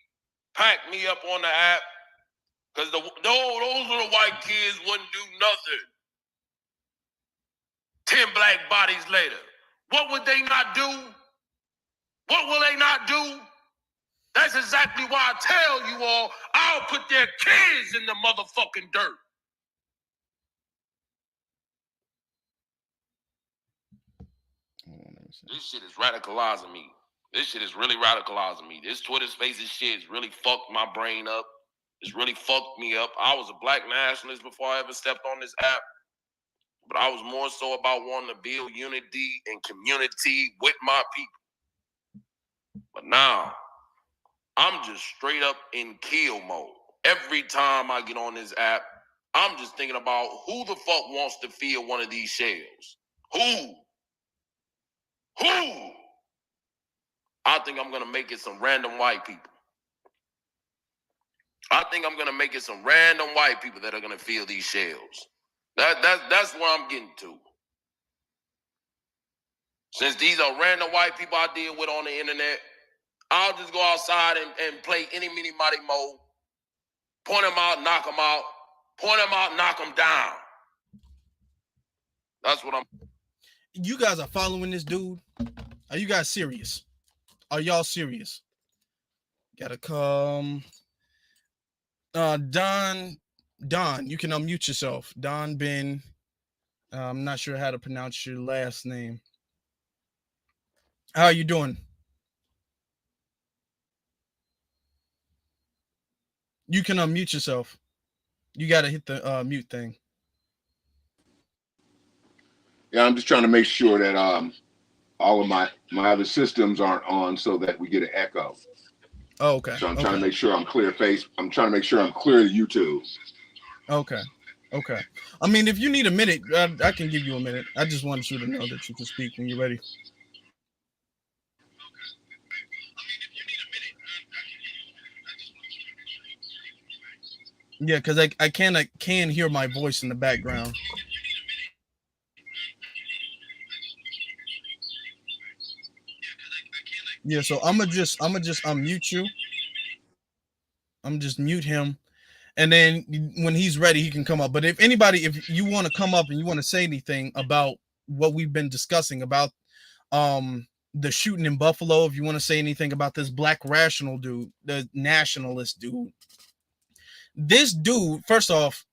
pack me up on the app, because those little white kids wouldn't do nothing. 10 black bodies later. What would they not do? What will they not do? That's exactly why I tell you all, I'll put their kids in the motherfucking dirt. This shit is radicalizing me. This shit is really radicalizing me. This Twitter Spaces shit has really fucked my brain up. It's really fucked me up. I was a black nationalist before I ever stepped on this app. But I was more so about wanting to build unity and community with my people. But now, I'm just straight up in kill mode. Every time I get on this app, I'm just thinking about who the fuck wants to feel one of these shells? Who? I think I'm going to make it some random white people. I think I'm going to make it some random white people that are going to feel these shells. That's where I'm getting to. Since these are random white people I deal with on the internet, I'll just go outside and play any, mini, mighty, mo. Point them out, knock them out. Point them out, knock them down. That's what I'm... You guys are following this dude? Are you guys serious? Are y'all serious? Gotta come. Don, you can unmute yourself. Don Ben. I'm not sure how to pronounce your last name. How are you doing? You can unmute yourself. You got to hit the mute thing. Yeah, I'm just trying to make sure that all of my other systems aren't on so that we get an echo. Oh, okay. So I'm trying to make sure I'm clear face. I'm trying to make sure I'm clear to YouTube. Okay. I mean, if you need a minute, I can give you a minute. I just wanted you to know that you can speak when you're ready. Yeah, because I can hear my voice in the background. Yeah, so I'm gonna just unmute you. I'm just mute him, and then when he's ready, he can come up. But if you want to come up and you want to say anything about what we've been discussing about the shooting in Buffalo, if you want to say anything about this black rational dude, the nationalist dude, this dude, first off,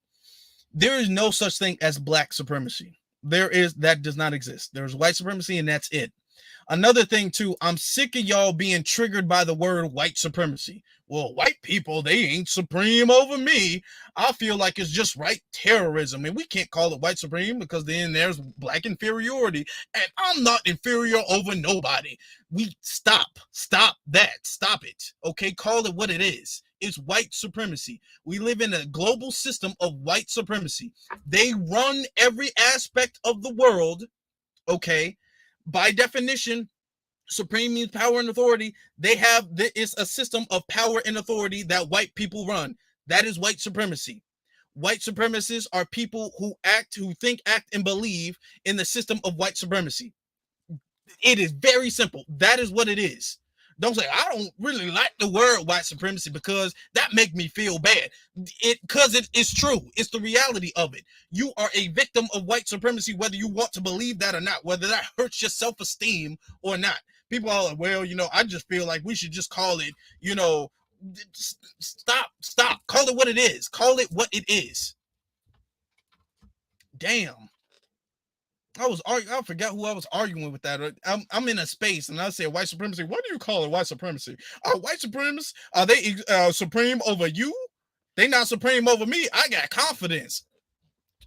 there is no such thing as black supremacy. That does not exist. There's white supremacy, and that's it. Another thing too, I'm sick of y'all being triggered by the word white supremacy. Well, white people, they ain't supreme over me. I feel like it's just right terrorism, and we can't call it white supreme because then there's black inferiority, and I'm not inferior over nobody. We stop it. Okay, call it what it is. It's white supremacy. We live in a global system of white supremacy. They run every aspect of the world. Okay. By definition, supreme means power and authority. It's a system of power and authority that white people run. That is white supremacy. White supremacists are people who think, act, and believe in the system of white supremacy. It is very simple. That is what it is. Don't say, I don't really like the word white supremacy because that make me feel bad. Because it is true. It's the reality of it. You are a victim of white supremacy, whether you want to believe that or not, whether that hurts your self-esteem or not. People are like, well, I just feel like we should just call it, stop. Call it what it is. Call it what it is. Damn. I forgot who I was arguing with that. I'm in a space and I say white supremacy. What do you call it? White supremacy? Are white supremacists, are they supreme over you? They not supreme over me. I got confidence.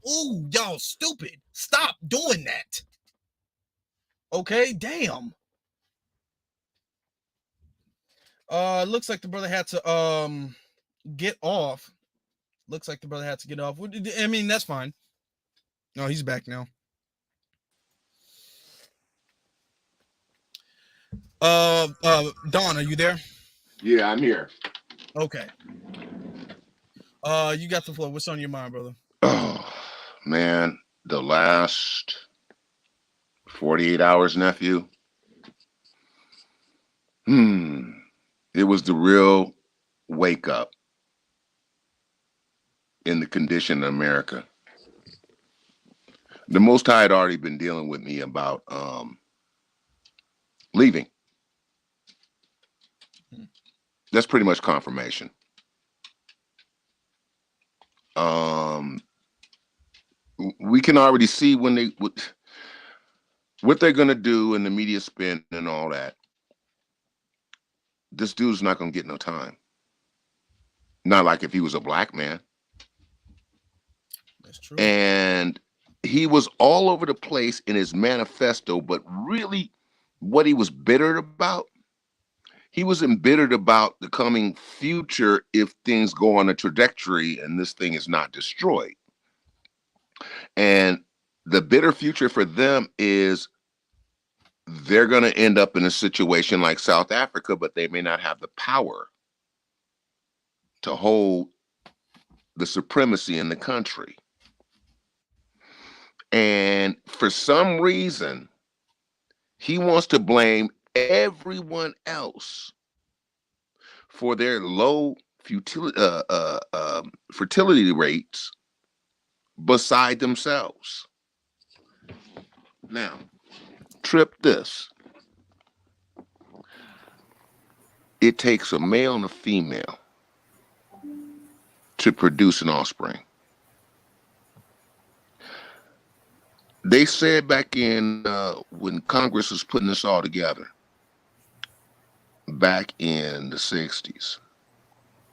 Ooh, y'all stupid. Stop doing that. Okay, damn. Looks like the brother had to get off. I mean, that's fine. No, he's back now. Don, are you there? Yeah, I'm here. Okay. You got the floor. What's on your mind, brother? Oh, man, the last 48 hours, nephew, It was the real wake up in the condition of America. The Most High had already been dealing with me about leaving. That's pretty much confirmation. We can already see when what they're gonna do in the media spin and all that. This dude's not gonna get no time. Not like if he was a black man. That's true. And he was all over the place in his manifesto, but really what he was bitter about, he was embittered about the coming future if things go on a trajectory and this thing is not destroyed. And the bitter future for them is they're going to end up in a situation like South Africa, but they may not have the power to hold the supremacy in the country. And for some reason, he wants to blame everyone else for their low fertility rates beside themselves. Now, trip this. It takes a male and a female to produce an offspring. They said back in when Congress was putting this all together, back in the 60s,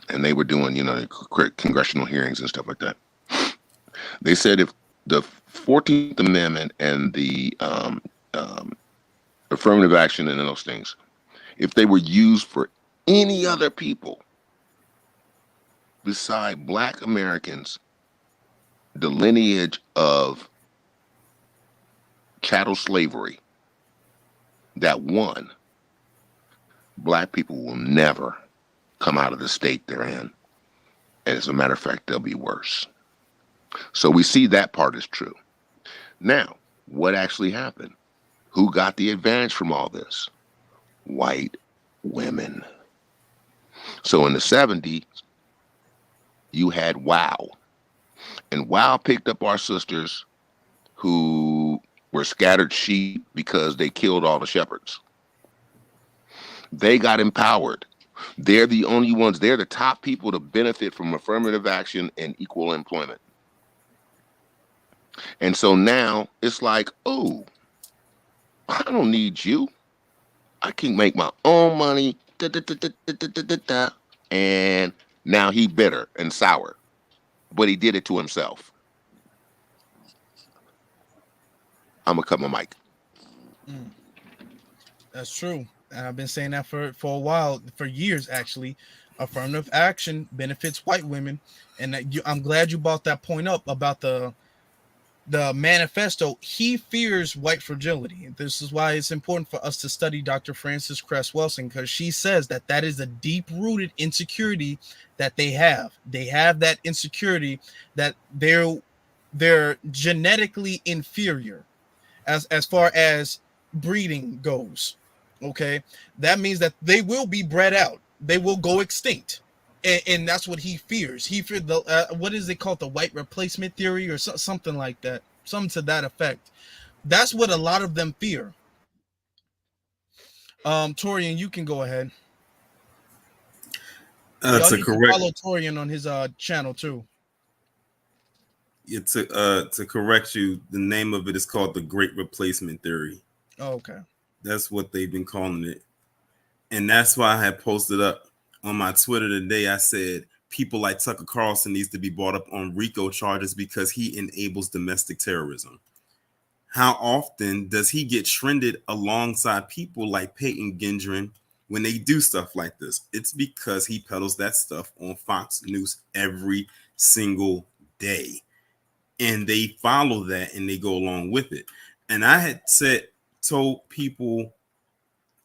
and they were doing, the congressional hearings and stuff like that. They said if the 14th Amendment and the affirmative action and those things, if they were used for any other people beside Black Americans, the lineage of chattel slavery that won, Black people will never come out of the state they're in. And as a matter of fact, they'll be worse. So we see that part is true. Now, what actually happened? Who got the advantage from all this? White women. So in the 70s, you had WOW. And WOW picked up our sisters who were scattered sheep because they killed all the shepherds. They got empowered. They're the only ones, they're the top people to benefit from affirmative action and equal employment. And so now it's like, oh, I don't need you. I can make my own money. And now he bitter and sour, but he did it to himself. I'm gonna cut my mic. That's true. And I've been saying that for a while, for years actually. Affirmative action benefits white women, and I'm glad you brought that point up about the manifesto. He fears white fragility. This is why it's important for us to study Dr. Frances Cress Welsing, because she says that is a deep-rooted insecurity that they have. They have that insecurity that they're genetically inferior as far as breeding goes. Okay, that means that they will be bred out. They will go extinct. And that's what he fears. He feared the what is it called, the white replacement theory or something like that, something to that effect. That's what a lot of them fear. Torian, you can go ahead. To correct, follow Torian on his channel too. Yeah, to correct you, the name of it is called the Great Replacement Theory. Oh, okay. That's what they've been calling it, and that's why I had posted up on my Twitter today. I said people like Tucker Carlson needs to be brought up on RICO charges because he enables domestic terrorism. How often does he get trended alongside people like Payton Gendron when they do stuff like this? It's because he peddles that stuff on Fox News every single day. And they follow that and they go along with it. And I had told people,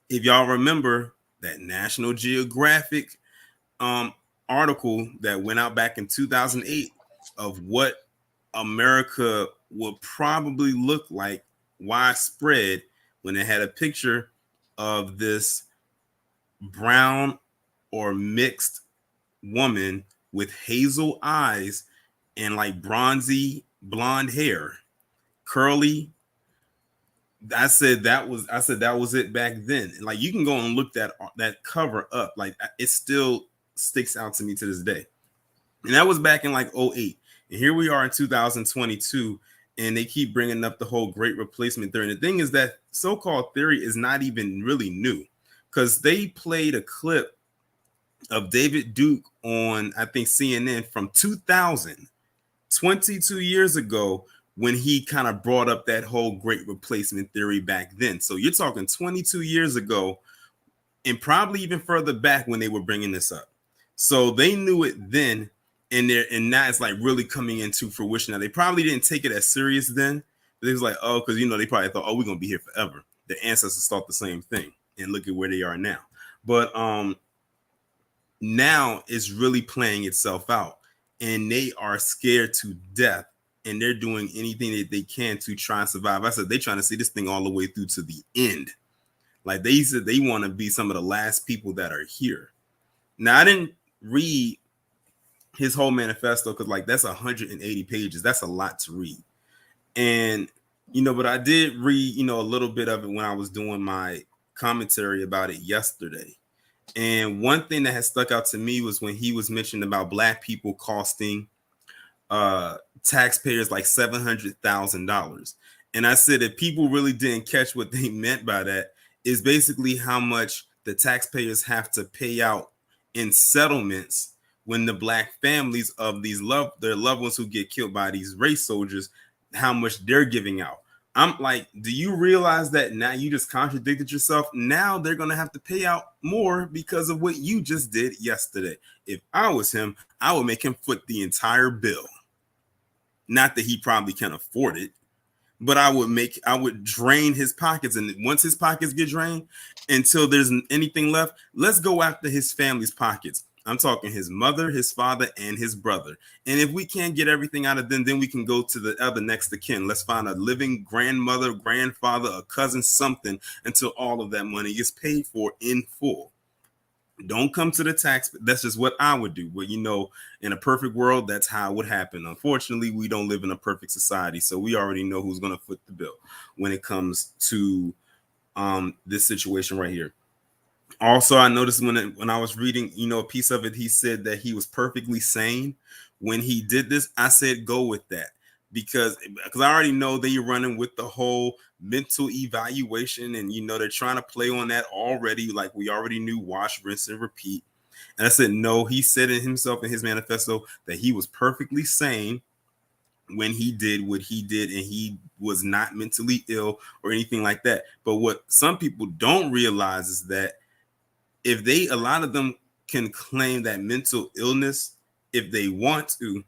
if y'all remember that National Geographic article that went out back in 2008 of what America would probably look like widespread, when it had a picture of this brown or mixed woman with hazel eyes and like bronzy blonde hair, curly. I said that was it back then. Like you can go and look that cover up. Like it still sticks out to me to this day. And that was back in like 08. And here we are in 2022, and they keep bringing up the whole great replacement theory. And the thing is that so-called theory is not even really new, because they played a clip of David Duke on, I think, CNN from 2000, 22 years ago, when he kind of brought up that whole great replacement theory back then. So you're talking 22 years ago, and probably even further back when they were bringing this up. So they knew it then, and now it's like really coming into fruition. Now they probably didn't take it as serious then. But it was like, oh, because they probably thought, oh, we're gonna be here forever. The ancestors thought the same thing, and look at where they are now. But now it's really playing itself out, and they are scared to death, and they're doing anything that they can to try and survive. I said they're trying to see this thing all the way through to the end. Like they said they want to be some of the last people that are here. Now, I didn't read his whole manifesto because like that's 180 pages. That's a lot to read. And, but I did read, a little bit of it when I was doing my commentary about it yesterday. And one thing that has stuck out to me was when he was mentioning about Black people costing taxpayers like $700,000. And I said if people really didn't catch what they meant by that, is basically how much the taxpayers have to pay out in settlements when the Black families of their loved ones who get killed by these race soldiers, how much they're giving out. I'm like, do you realize that now you just contradicted yourself? Now they're going to have to pay out more because of what you just did yesterday. If I was him, I would make him foot the entire bill. Not that he probably can afford it, but I would drain his pockets. And once his pockets get drained, until there's anything left, let's go after his family's pockets. I'm talking his mother, his father, and his brother. And if we can't get everything out of them, then we can go to the other next of kin. Let's find a living grandmother, grandfather, a cousin, something, until all of that money is paid for in full. Don't come to the tax. That's just what I would do. But, in a perfect world, that's how it would happen. Unfortunately, we don't live in a perfect society. So we already know who's going to foot the bill when it comes to this situation right here. Also, I noticed when I was reading, a piece of it, he said that he was perfectly sane when he did this. I said, go with that, because I already know that you're running with the whole mental evaluation, and they're trying to play on that already. Like we already knew, wash, rinse, and repeat. And I said, no, he said it himself in his manifesto that he was perfectly sane when he did what he did, and he was not mentally ill or anything like that. But what some people don't realize is that a lot of them can claim that mental illness if they want to,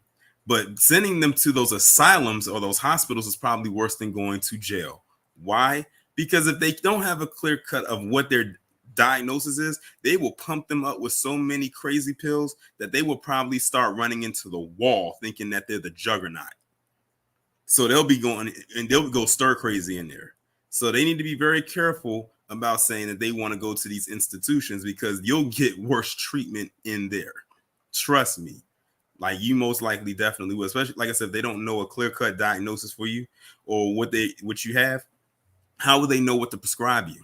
but sending them to those asylums or those hospitals is probably worse than going to jail. Why? Because if they don't have a clear cut of what their diagnosis is, they will pump them up with so many crazy pills that they will probably start running into the wall thinking that they're the juggernaut. So they'll be going and they'll go stir crazy in there. So they need to be very careful about saying that they want to go to these institutions, because you'll get worse treatment in there. Trust me. Like you most likely definitely will, especially like I said, if they don't know a clear-cut diagnosis for you or what you have. How will they know what to prescribe you?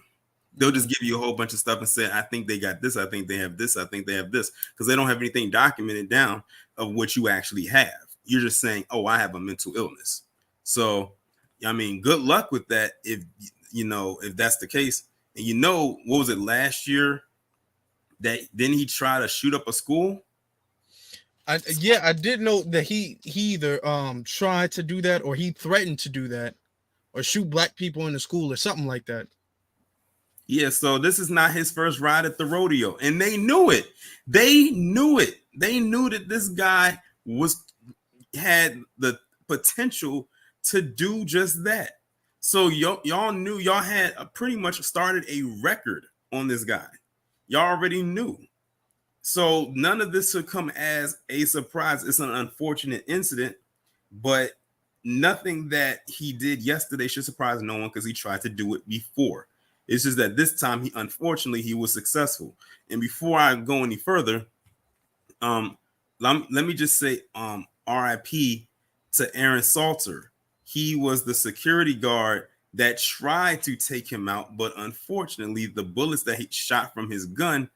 They'll just give you a whole bunch of stuff and say, I think they got this, I think they have this, I think they have this, because they don't have anything documented down of what you actually have. You're just saying, oh, I have a mental illness. So, good luck with that if that's the case. And what was it last year that didn't he try to shoot up a school? I did know that he either tried to do that or he threatened to do that or shoot Black people in the school or something like that. Yeah, so this is not his first ride at the rodeo, and they knew it. They knew that this guy had the potential to do just that. So y'all knew, y'all had pretty much started a record on this guy. Y'all already knew. So none of this should come as a surprise. It's an unfortunate incident, but nothing that he did yesterday should surprise no one, because he tried to do it before. It's just that this time unfortunately he was successful. And before I go any further, let me just say RIP to Aaron Salter. He was the security guard that tried to take him out, but unfortunately the bullets that he shot from his gun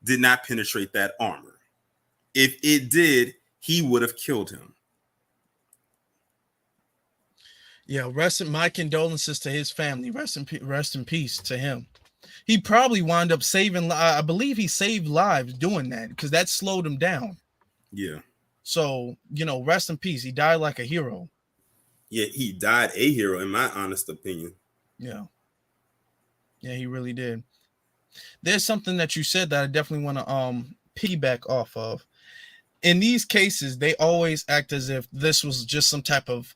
did not penetrate that armor. If it did, he would have killed him. Yeah, my condolences to his family. Rest in peace to him. He probably wound up saving. I believe he saved lives doing that because that slowed him down. Yeah. So rest in peace. He died like a hero. Yeah, he died a hero, in my honest opinion. Yeah. Yeah, he really did. There's something that you said that I definitely want to piggyback off of. In these cases, they always act as if this was just some type of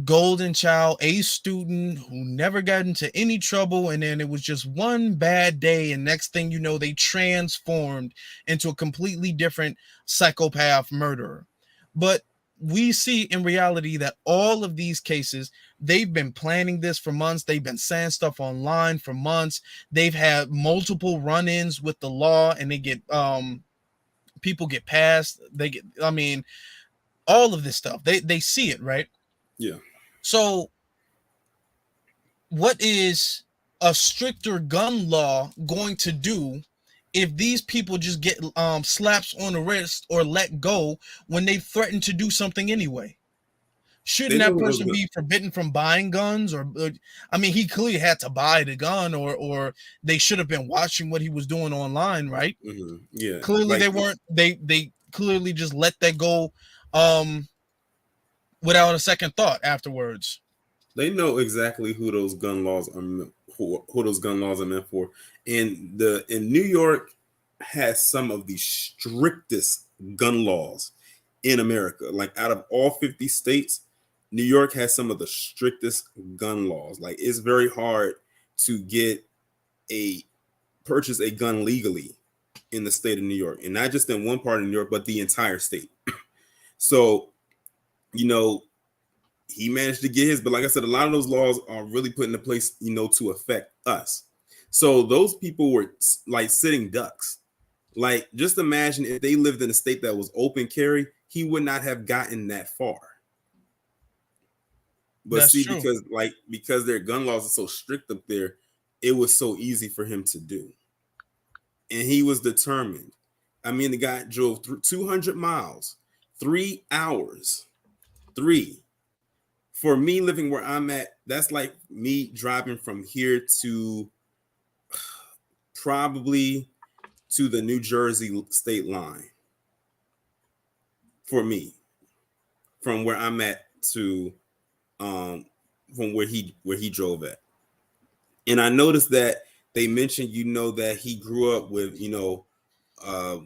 golden child, a student who never got into any trouble, and then it was just one bad day, and next thing you know, they transformed into a completely different psychopath murderer. But we see in reality that all of these cases, they've been planning this for months. They've been saying stuff online for months. They've had multiple run-ins with the law, and they get people get passed. They get, all of this stuff. They see it, right? Yeah. So what is a stricter gun law going to do if these people just get slaps on the wrist or let go when they threaten to do something anyway? Shouldn't that person be forbidden from buying guns? Or he clearly had to buy the gun, or they should have been watching what he was doing online, right? Mm-hmm. Yeah. Clearly they weren't. They clearly just let that go without a second thought afterwards. They know exactly who those gun laws are meant for. And New York has some of the strictest gun laws in America. Like, out of all 50 states, New York has some of the strictest gun laws. Like, it's very hard to purchase a gun legally in the state of New York, and not just in one part of New York, but the entire state. So, he managed to get his, but like I said, a lot of those laws are really put into place, to affect us. So those people were like sitting ducks. Like, just imagine if they lived in a state that was open carry, he would not have gotten that far. But that's see, true. because their gun laws are so strict up there, it was so easy for him to do. And he was determined. The guy drove 200 miles, 3 hours, For me, living where I'm at, that's like me driving from here to probably to the New Jersey state line. For me, from where I'm at to from where he drove at. And I noticed that they mentioned, that he grew up with,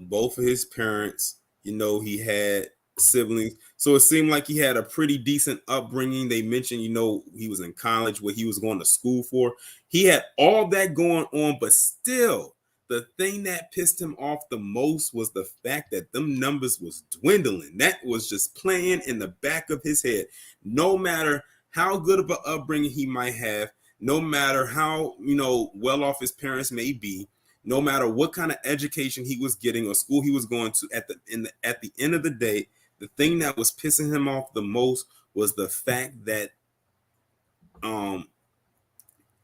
both of his parents, he had siblings. So it seemed like he had a pretty decent upbringing. They mentioned, he was in college, what he was going to school for. He had all that going on, but still, the thing that pissed him off the most was the fact that them numbers was dwindling. That was just playing in the back of his head. No matter how good of an upbringing he might have, no matter how, well off his parents may be, no matter what kind of education he was getting or school he was going to, at the end of the day, the thing that was pissing him off the most was the fact that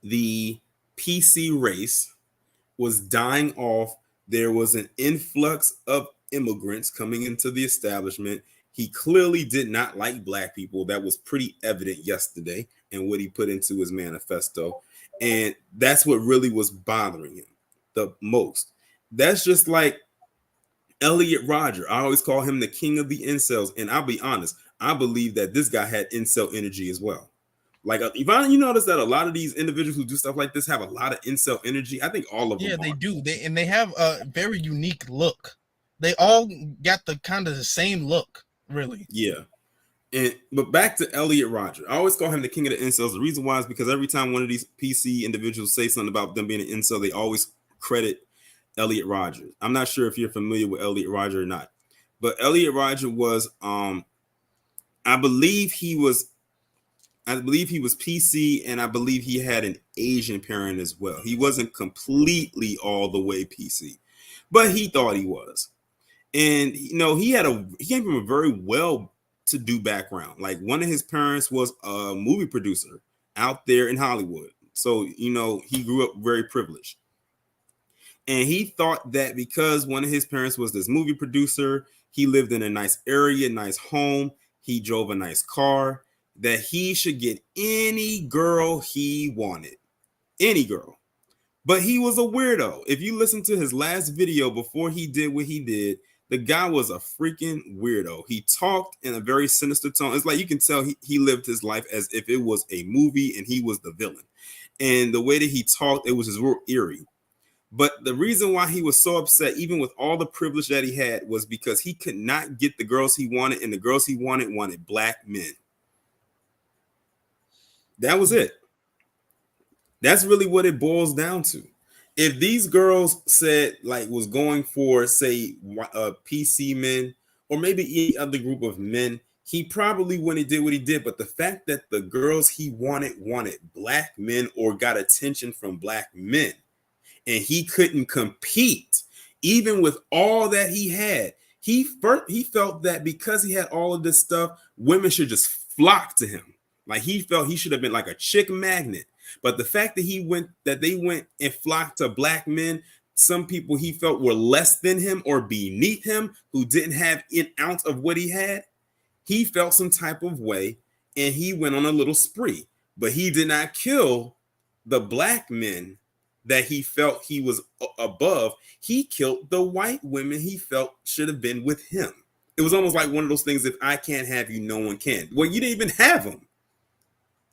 the PC race was dying off. There was an influx of immigrants coming into the establishment. He clearly did not like black people. That was pretty evident yesterday in what he put into his manifesto. And that's what really was bothering him the most. That's just like Elliot Rodger. I always call him the king of the incels. And I'll be honest, I believe that this guy had incel energy as well. Like, Yvonne, you notice that a lot of these individuals who do stuff like this have a lot of incel energy. I think all of them. Yeah, they do. They have a very unique look. They all got the kind of the same look, really. Yeah. But back to Elliot Rodger. I always call him the king of the incels. The reason why is because every time one of these PC individuals say something about them being an incel, they always credit Elliot Rodger. I'm not sure if you're familiar with Elliot Rodger or not, but Elliot Rodger was, I believe he was, I believe he was PC, and I believe he had an Asian parent as well. He wasn't completely all the way PC, but he thought he was. And he came from a very well-to-do background. Like, one of his parents was a movie producer out there in Hollywood. So, he grew up very privileged. And he thought that because one of his parents was this movie producer, he lived in a nice area, nice home, he drove a nice car, that he should get any girl he wanted. Any girl. But he was a weirdo. If you listen to his last video before he did what he did, the guy was a freaking weirdo. He talked in a very sinister tone. It's like you can tell he lived his life as if it was a movie and he was the villain. And the way that he talked, it was just real eerie. But the reason why he was so upset, even with all the privilege that he had, was because he could not get the girls he wanted, and the girls he wanted black men. That was it. That's really what it boils down to. If these girls was going for, say, PC men, or maybe any other group of men, he probably wouldn't have did what he did. But the fact that the girls he wanted black men or got attention from black men, and he couldn't compete, even with all that he had, he felt that because he had all of this stuff, women should just flock to him. Like, he felt he should have been like a chick magnet. But the fact that they went and flocked to black men, some people he felt were less than him or beneath him, who didn't have an ounce of what he had, he felt some type of way, and he went on a little spree. But he did not kill the black men that he felt he was above. He killed the white women he felt should have been with him. It was almost like one of those things, if I can't have you, no one can. Well, you didn't even have them.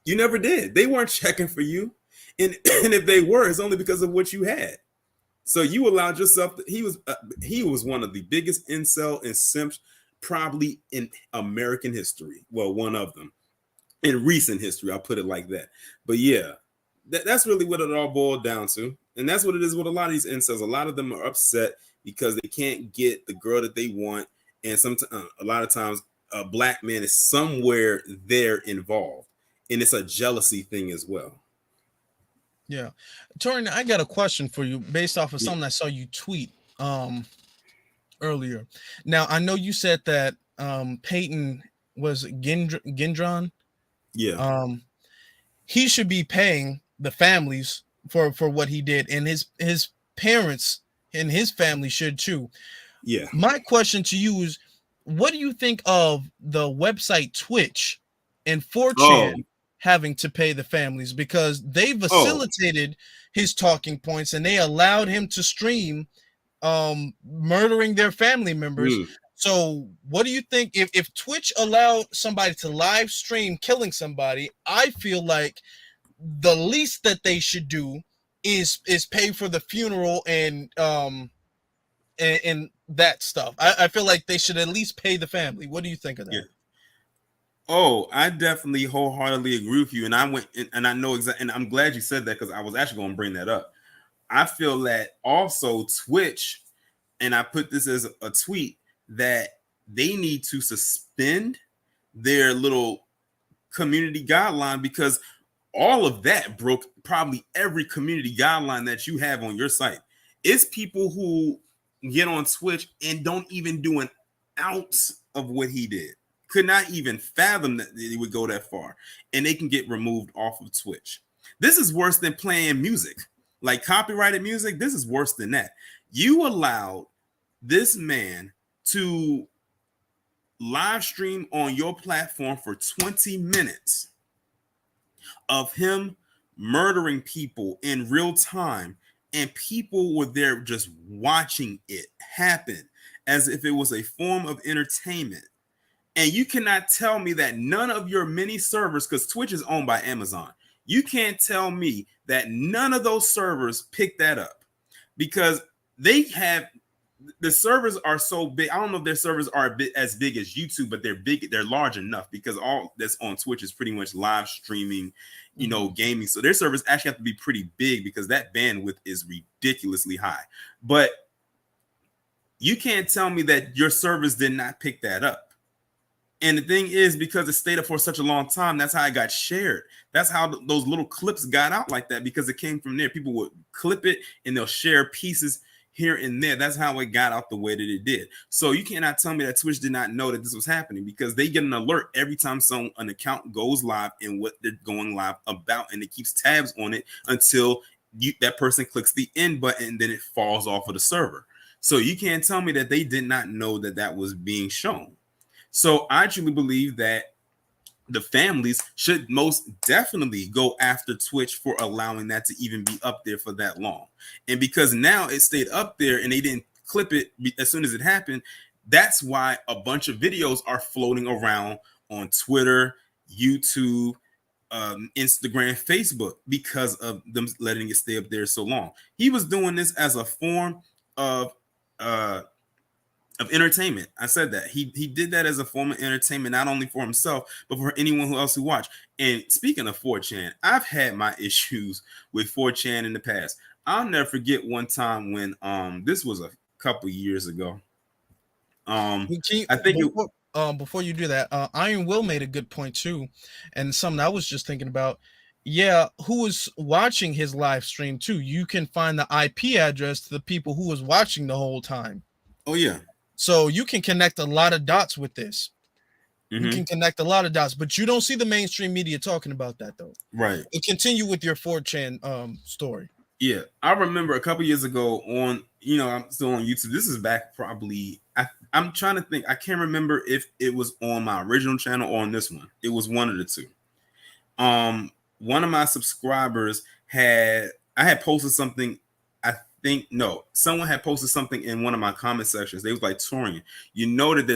You never did. They weren't checking for you. And if they were, it's only because of what you had. So you allowed yourself he was one of the biggest incel and simps probably in American history. Well, one of them in recent history, I'll put it like that. But yeah, that's really what it all boiled down to. And that's what it is with a lot of these incels. A lot of them are upset because they can't get the girl that they want. And a lot of times a black man is somewhere there involved. And it's a jealousy thing as well. Yeah. Torian, I got a question for you based off of something I saw you tweet earlier. Now, I know you said that Payton was Gendron. Yeah. He should be paying the families for what he did, and his parents and his family should too. Yeah. My question to you is, what do you think of the website Twitch and 4chan having to pay the families, because they facilitated his talking points and they allowed him to stream murdering their family members? So what do you think if Twitch allowed somebody to live stream killing somebody? I feel like the least that they should do is pay for the funeral and that stuff. I feel like they should at least pay the family. What do you think of that? Yeah. Oh, I definitely wholeheartedly agree with you. And I know exactly, and I'm glad you said that, because I was actually going to bring that up. I feel that also Twitch, and I put this as a tweet, that they need to suspend their little community guideline, because all of that broke probably every community guideline that you have on your site. It's people who get on Twitch and don't even do an ounce of what he did. Could not even fathom that he would go that far, and they can get removed off of Twitch. This is worse than playing music, like copyrighted music. This is worse than that. You allowed this man to live stream on your platform for 20 minutes of him murdering people in real time, and people were there just watching it happen as if it was a form of entertainment. And you cannot tell me that none of your many servers, because Twitch is owned by Amazon, you can't tell me that none of those servers pick that up, because they have, the servers are so big. I don't know if their servers are a bit as big as YouTube, but they're big. They're large enough, because all that's on Twitch is pretty much live streaming, gaming. So their servers actually have to be pretty big, because that bandwidth is ridiculously high. But you can't tell me that your servers did not pick that up. And the thing is, because it stayed up for such a long time, that's how it got shared. That's how those little clips got out like that, because it came from there. People would clip it and they'll share pieces here and there. That's how it got out the way that it did. So you cannot tell me that Twitch did not know that this was happening, because they get an alert every time an account goes live and what they're going live about, and it keeps tabs on it until that person clicks the end button, and then it falls off of the server. So you can't tell me that they did not know that that was being shown. So I truly believe that the families should most definitely go after Twitch for allowing that to even be up there for that long. And because now it stayed up there and they didn't clip it as soon as it happened, that's why a bunch of videos are floating around on Twitter, YouTube, Instagram, Facebook, because of them letting it stay up there so long. He was doing this as a form of entertainment. I said that he did that as a form of entertainment, not only for himself, but for anyone else who watched. And speaking of 4chan, I've had my issues with 4chan in the past. I'll never forget one time when this was a couple years ago. I think before you do that, Iron Will made a good point too, and something I was just thinking about. Yeah, who was watching his live stream too? You can find the IP address to the people who was watching the whole time. Oh yeah. So you can connect a lot of dots with this. You can connect a lot of dots, but you don't see the mainstream media talking about that though. Right. And continue with your 4chan story. Yeah, I remember a couple years ago on, I'm still on YouTube. This is back probably, I'm trying to think. I can't remember if it was on my original channel or on this one. It was one of the two. One of my subscribers I had posted something. Someone had posted something in one of my comment sections. They was like, Torian, you know that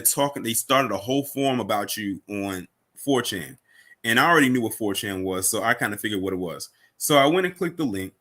they started a whole forum about you on 4chan. And I already knew what 4chan was, so I kind of figured what it was. So I went and clicked the link,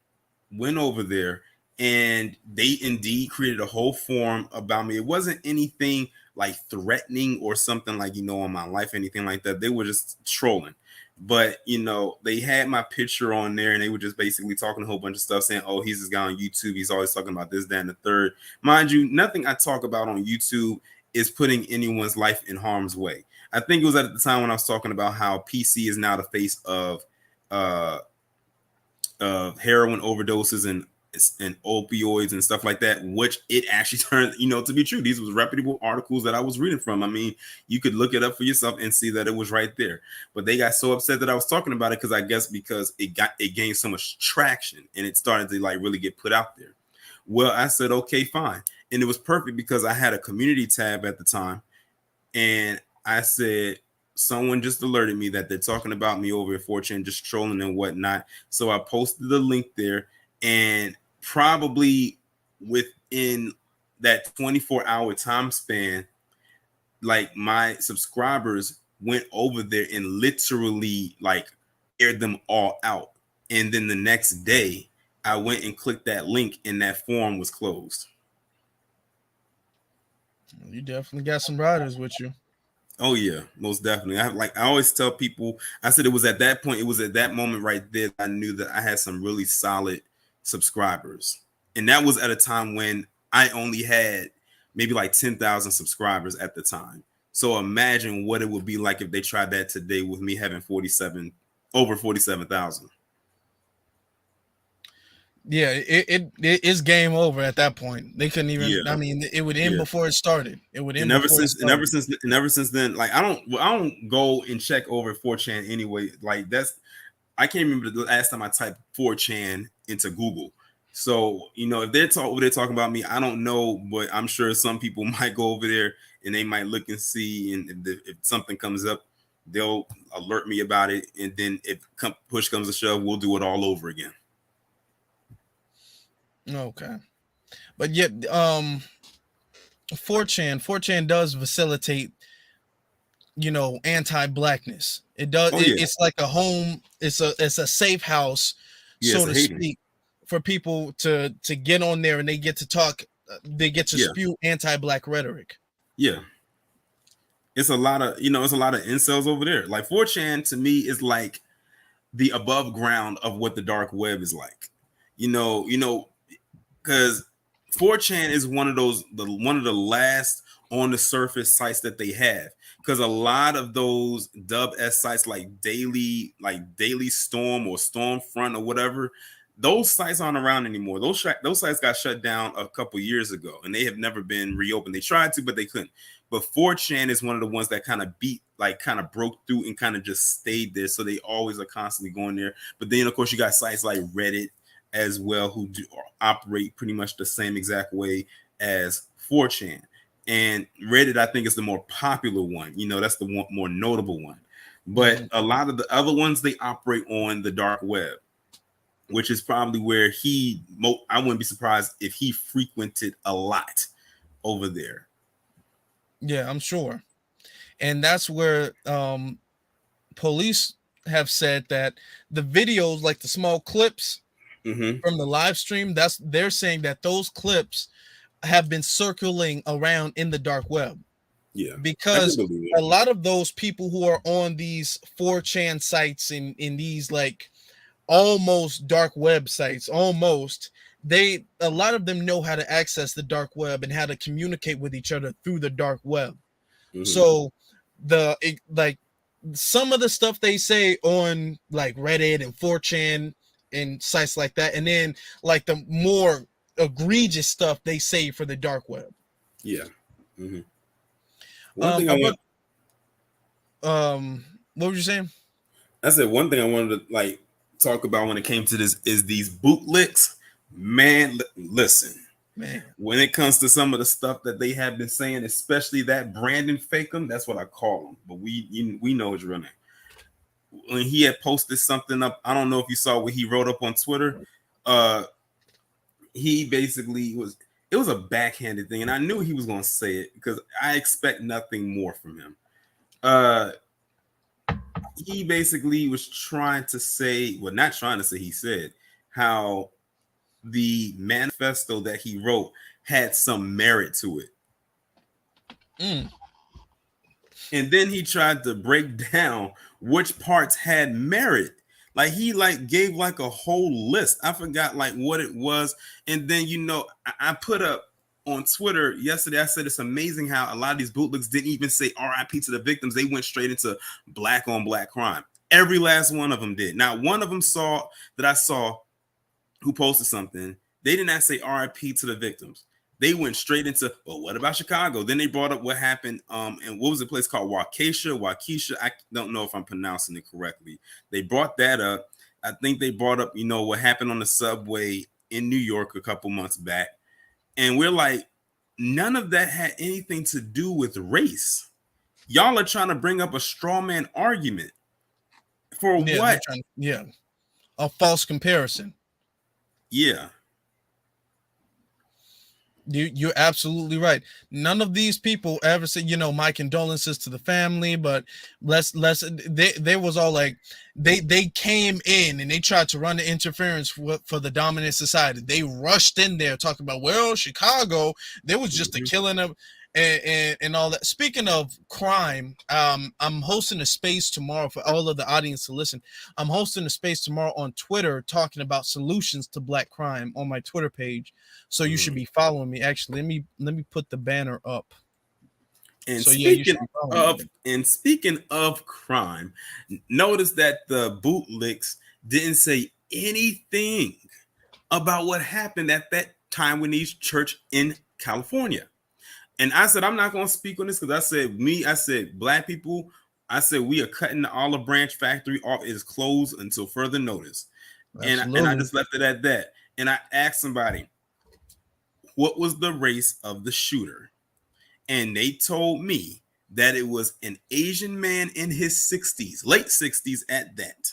went over there, and they indeed created a whole forum about me. It wasn't anything like threatening or something like, on my life, anything like that. They were just trolling. But, they had my picture on there, and they were just basically talking a whole bunch of stuff, saying, oh, he's this guy on YouTube. He's always talking about this, that, and the third. Mind you, nothing I talk about on YouTube is putting anyone's life in harm's way. I think it was at the time when I was talking about how PC is now the face of heroin overdoses and opioids and stuff like that, which it actually turned, to be true. These was reputable articles that I was reading from. I mean, you could look it up for yourself and see that it was right there. But they got so upset that I was talking about it because it gained so much traction and it started to like really get put out there. Well, I said, okay, fine. And it was perfect because I had a community tab at the time. And I said, someone just alerted me that they're talking about me over at 4chan, just trolling and whatnot. So I posted the link there, and probably within that 24-hour time span, like my subscribers went over there and literally like aired them all out. And then the next day I went and clicked that link and that forum was closed. You definitely got some riders with you. Oh yeah, most definitely. I always tell people, I said it was at that point, it was at that moment right there that I knew that I had some really solid subscribers. And that was at a time when I only had maybe like 10,000 subscribers at the time. So imagine what it would be like if they tried that today with me having over 47,000. Yeah, it is game over at that point. They couldn't even. Yeah. I mean, it would end before it started. It would end. And ever since then, like I don't go and check over 4chan anyway. Like I can't remember the last time I typed 4chan into Google. So if they're talking about me, I don't know, but I'm sure some people might go over there and they might look and see, and if something comes up, they'll alert me about it, and then if push comes to shove, we'll do it all over again. Okay, but yet 4chan does facilitate anti-blackness. It does. It's like a home. It's a safe house, so to speak, for people to get on there and they get to talk. They get to spew anti-black rhetoric. Yeah, it's a lot of incels over there. Like 4chan to me is like the above ground of what the dark web is like. Because 4chan is one of the last on the surface sites that they have. because a lot of those dub S sites like Daily Storm or Stormfront or whatever, those sites aren't around anymore. Those sites got shut down a couple years ago, and they have never been reopened. They tried to, but they couldn't. But 4chan is one of the ones that kind of broke through and kind of just stayed there. So they always are constantly going there. But then, of course, you got sites like Reddit as well, who operate pretty much the same exact way as 4chan. And Reddit, I think, is the more popular one. That's the more notable one. But a lot of the other ones, they operate on the dark web, which is probably where I wouldn't be surprised if he frequented a lot over there. Yeah, I'm sure. And that's where police have said that the videos, like the small clips from the live stream, they're saying that those clips have been circling around in the dark web. Yeah, because a lot of those people who are on these 4chan sites in these like almost dark websites, a lot of them know how to access the dark web and how to communicate with each other through the dark web. So some of the stuff they say on like Reddit and 4chan and sites like that, and then like the more egregious stuff they say for the dark web. Yeah. One thing I want. What were you saying? I said one thing I wanted to talk about when it came to this is these bootlicks. Man, listen. Man, when it comes to some of the stuff that they have been saying, especially that Brandon Fakem, that's what I call him. But we know his real name. When he had posted something up, I don't know if you saw what he wrote up on Twitter. He basically it was a backhanded thing, and I knew he was going to say it because I expect nothing more from him. He basically was trying to say, well, not trying to say, he said how the manifesto that he wrote had some merit to it. And then he tried to break down which parts had merit. Like he gave like a whole list. I forgot like what it was. And then, I put up on Twitter yesterday, I said it's amazing how a lot of these bootlegs didn't even say RIP to the victims. They went straight into black on black crime. Every last one of them did. Now, one of them I saw who posted something. They did not say RIP to the victims. They went straight into, well, what about Chicago? Then they brought up what happened. And what was the place called? Waukesha. I don't know if I'm pronouncing it correctly. They brought that up. I think they brought up, what happened on the subway in New York a couple months back. And we're like, none of that had anything to do with race. Y'all are trying to bring up a straw man argument. For what? A false comparison. Yeah. You're absolutely right. None of these people ever said, my condolences to the family, but they was all like, they came in and they tried to run the interference for the dominant society. They rushed in there talking about, well, Chicago, there was just a killing of and all that. Speaking of crime, I'm hosting a space tomorrow for all of the audience to listen. I'm hosting a space tomorrow on Twitter talking about solutions to black crime on my Twitter page. So you should be following me. Actually, let me put the banner up. And so speaking of crime, notice that the bootlicks didn't say anything about what happened at that time when these church in California. And I said, I'm not going to speak on this because I said, black people, I said, we are cutting the olive branch factory off. It is closed until further notice. And I just left it at that. And I asked somebody, what was the race of the shooter? And they told me that it was an Asian man in his 60s, late 60s at that.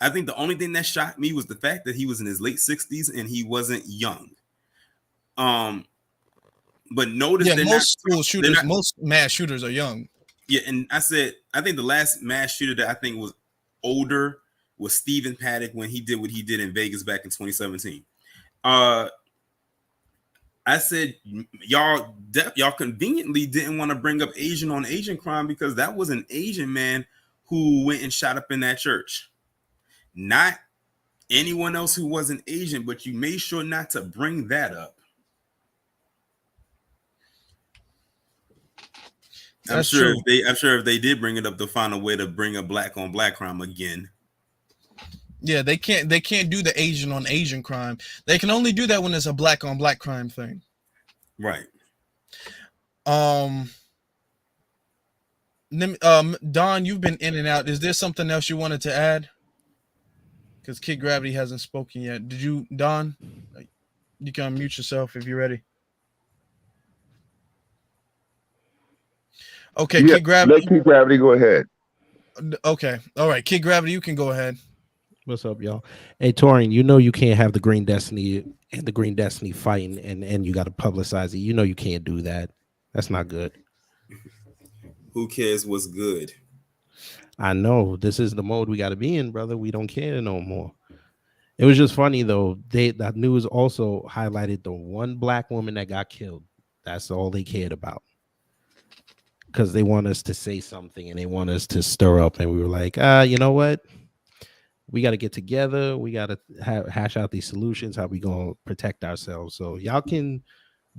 I think the only thing that shocked me was the fact that he was in his late 60s and he wasn't young. But notice most mass shooters are young. Yeah, and I think the last mass shooter that I think was older was Stephen Paddock when he did what he did in Vegas back in 2017. I said y'all conveniently didn't want to bring up Asian on Asian crime because that was an Asian man who went and shot up in that church. Not anyone else who wasn't Asian, but you made sure not to bring that up. That's true. I'm sure if they did bring it up, they'll find a way to bring a black on black crime again. Yeah, they can't do the Asian on Asian crime. They can only do that when it's a black on black crime thing. Right. Don, you've been in and out. Is there something else you wanted to add? Because Kid Gravity hasn't spoken yet. Did you, Don? You can unmute yourself if you're ready. Okay, Yeah, Kid Gravity. let Kid Gravity go ahead. Okay, all right, Kid Gravity, you can go ahead. What's up, y'all? Hey, Torian, you know you can't have the Green Destiny and the Green Destiny fighting, and you got to publicize it. You know you can't do that. That's not good. Who cares what's good? I know this is the mode we got to be in, brother. We don't care no more. It was just funny though. That news also highlighted the one black woman that got killed. That's all they cared about, because they want us to say something and they want us to stir up. And we were like, you know what? We got to get together. We got to hash out these solutions. How we gonna protect ourselves? So y'all can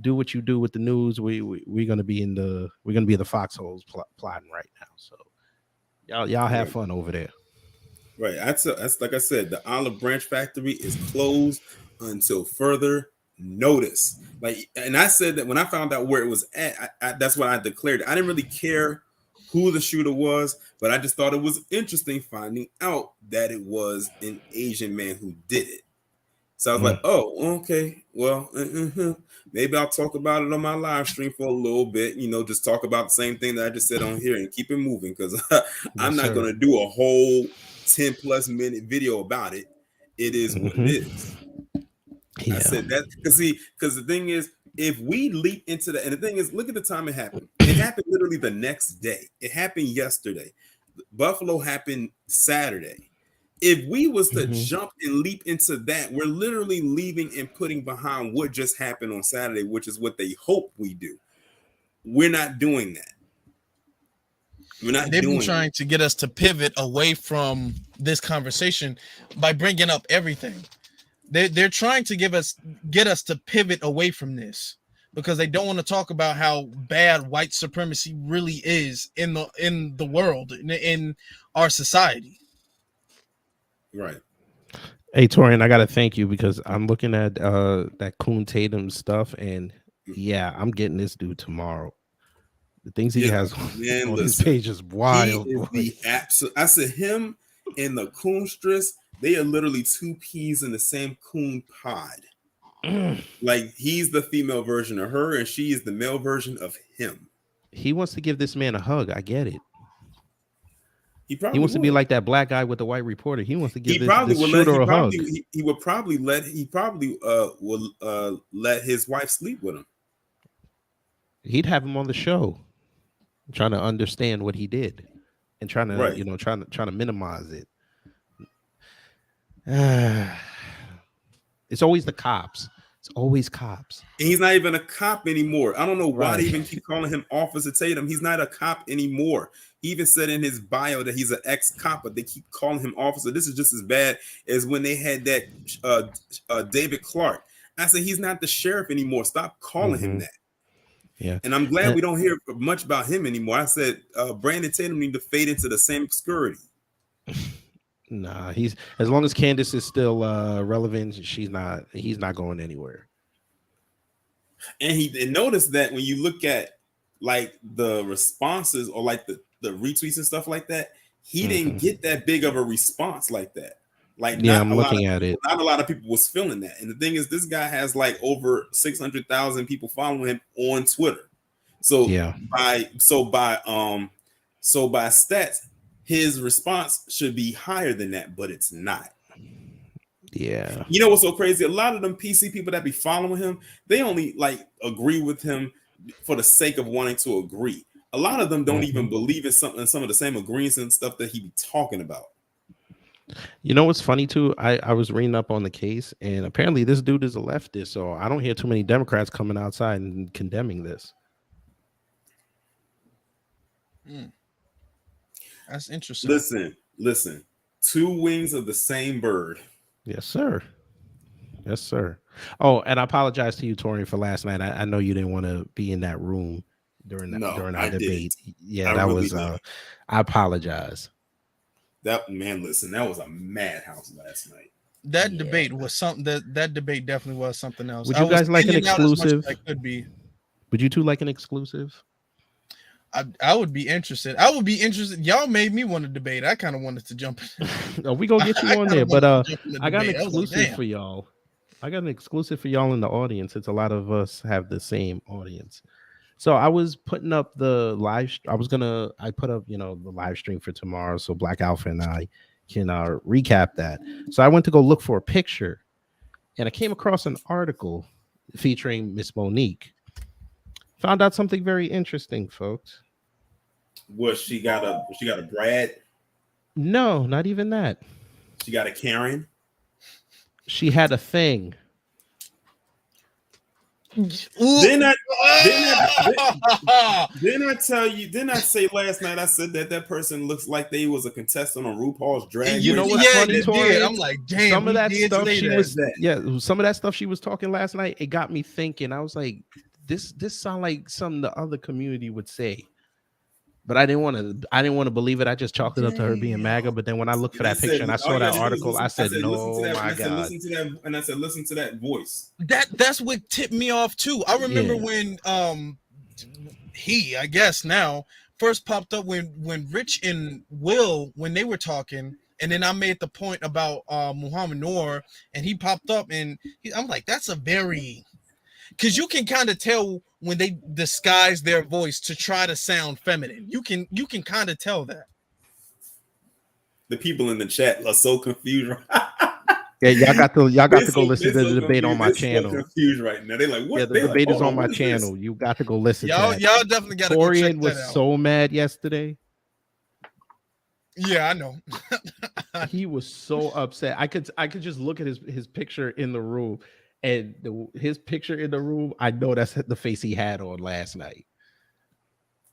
do what you do with the news. We're gonna be in the foxholes plotting right now. So y'all have fun over there. Right. That's like I said. The olive branch factory is closed until further notice. Like, and I said that when I found out where it was at, that's what I declared. I didn't really care who the shooter was, but I just thought it was interesting finding out that it was an Asian man who did it. So I was like, oh, okay, well, maybe I'll talk about it on my live stream for a little bit, just talk about the same thing that I just said on here and keep it moving, because I'm not going to do a whole 10+ minute video about it. It is what it is. Yeah. I said that because the thing is, if we leap into that, and the thing is, look at the time it happened. It happened literally the next day. It happened yesterday. Buffalo happened Saturday. If we was to jump and leap into that, we're literally leaving and putting behind what just happened on Saturday, which is what they hope we do. We're not doing that. They've been trying to get us to pivot away from this conversation by bringing up everything. They're trying to get us to pivot away from this because they don't want to talk about how bad white supremacy really is in the world, in our society. Right. Hey, Torian, I gotta thank you because I'm looking at that Coon Tatum stuff, and yeah, I'm getting this dude tomorrow. The things he has on his page is wild. He is the absolute. I said him and the Coonstress, they are literally two peas in the same coon pod. Like, he's the female version of her, and she is the male version of him. He wants to give this man a hug. I get it. He wants to be like that black guy with the white reporter. He wants to give this shooter a hug. He would probably let his wife sleep with him. He'd have him on the show, trying to understand what he did and trying to trying to minimize it. It's always the cops. It's always cops. And he's not even a cop anymore. I don't know why they even keep calling him Officer Tatum. He's not a cop anymore. He even said in his bio that he's an ex-cop, but they keep calling him officer. This is just as bad as when they had that David Clark. I said, he's not the sheriff anymore. Stop calling him that. Yeah. And I'm glad we don't hear much about him anymore. I said, Brandon Tatum need to fade into the same obscurity. Nah, he's, as long as Candace is still relevant, he's not going anywhere. And notice that when you look at like the responses or like the retweets and stuff like that, he didn't get that big of a response like that. Like, yeah, I'm looking at it. Not a lot of people was feeling that. And the thing is, this guy has like over 600,000 people following him on Twitter. So by stats, his response should be higher than that, but it's not. Yeah. You know what's so crazy? A lot of them PC people that be following him, they only like agree with him for the sake of wanting to agree. A lot of them don't even believe in some of the same agreements and stuff that he be talking about. You know what's funny too? I was reading up on the case, and apparently this dude is a leftist, so I don't hear too many Democrats coming outside and condemning this. That's interesting. Listen. Two wings of the same bird. Yes, sir. Yes, sir. Oh, and I apologize to you, Torian, for last night. I know you didn't want to be in that room, during No, during I our debate. didn't. Yeah, I that really was. didn't. I apologize. That man, listen, that was a madhouse last night. That Yeah. debate was something. That debate definitely was something else. Would I you was guys like an in and out as much as exclusive? I could be. Would you two like an exclusive? I would be interested. I would be interested. Y'all made me want to debate. I kind of wanted to jump. Oh, we gonna get you I on kinda there, but wanted to jump in the I got an debate. I was like, exclusive damn. for y'all. I got an exclusive for y'all in the audience. It's a lot of us have the same audience. So I was putting up the live. I put up, the live stream for tomorrow, so Black Alpha and I can recap that. So I went to go look for a picture, and I came across an article featuring Miss Monique. Found out something very interesting, folks. What she got a Brad? No, not even that. She got a Karen. She had a thing. Didn't I tell you? Didn't I say last night? I said that person looks like they was a contestant on RuPaul's Drag You know Race. what's funny, did. Tori? I'm like, damn. Some of that stuff she was, that. some of that stuff she was talking last night. It got me thinking. I was like, this sound like something the other community would say. But I didn't want to believe it. I just chalked it up to her being MAGA. But then when I looked for that picture and I saw that article, I said, "No, my God!" Listen to that, and I said, "Listen to that voice." That's what tipped me off too. I remember when he, I guess now, first popped up when Rich and Will, when they were talking, and then I made the point about Muhammad Noor, and he popped up, and I'm like, that's a very, because you can kind of tell when they disguise their voice to try to sound feminine. You can kind of tell that. The people in the chat are so confused. Yeah, y'all got to go listen to the debate on my channel. So confused right now. They're like, "What?" Yeah, the debate is on my channel. You got to go listen. Y'all definitely got to go check that out. was so mad yesterday. Yeah, I know. He was so upset. I could just look at his picture in the room, and his picture in the room. I know that's the face he had on last night.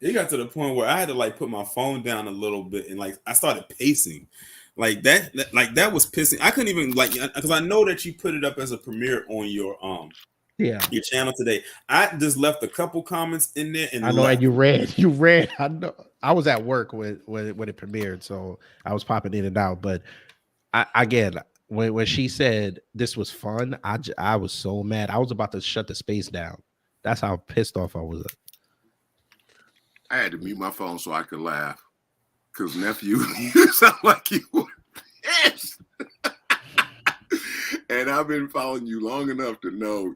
It got to the point where I had to like put my phone down a little bit and like I started pacing. Like that was pissing. I couldn't even because I know that you put it up as a premiere on your your channel today. I just left a couple comments in there and I know, and you read. I know I was at work when it premiered, so I was popping in and out. But again, when she said this was fun, I was so mad. I was about to shut the space down. That's how pissed off I was. I had to mute my phone so I could laugh. Because, nephew, you sound like you were pissed. And I've been following you long enough to know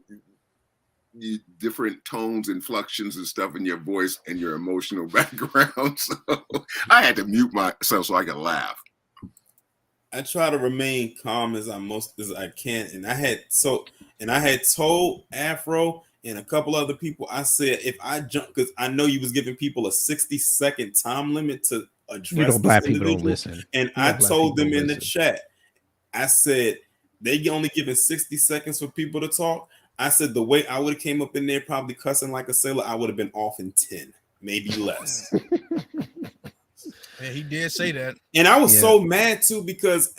you different tones, inflections, and stuff in your voice and your emotional background. So I had to mute myself so I could laugh. I try to remain calm as I can. And I had told Afro and a couple other people, I said, if I jump, because I know you was giving people a 60-second time limit to address black people don't listen. And I told them in the chat, I said, they only giving 60 seconds for people to talk. I said, the way I would have came up in there probably cussing like a sailor, I would have been off in 10, maybe less. Yeah, he did say that. And I was so mad too because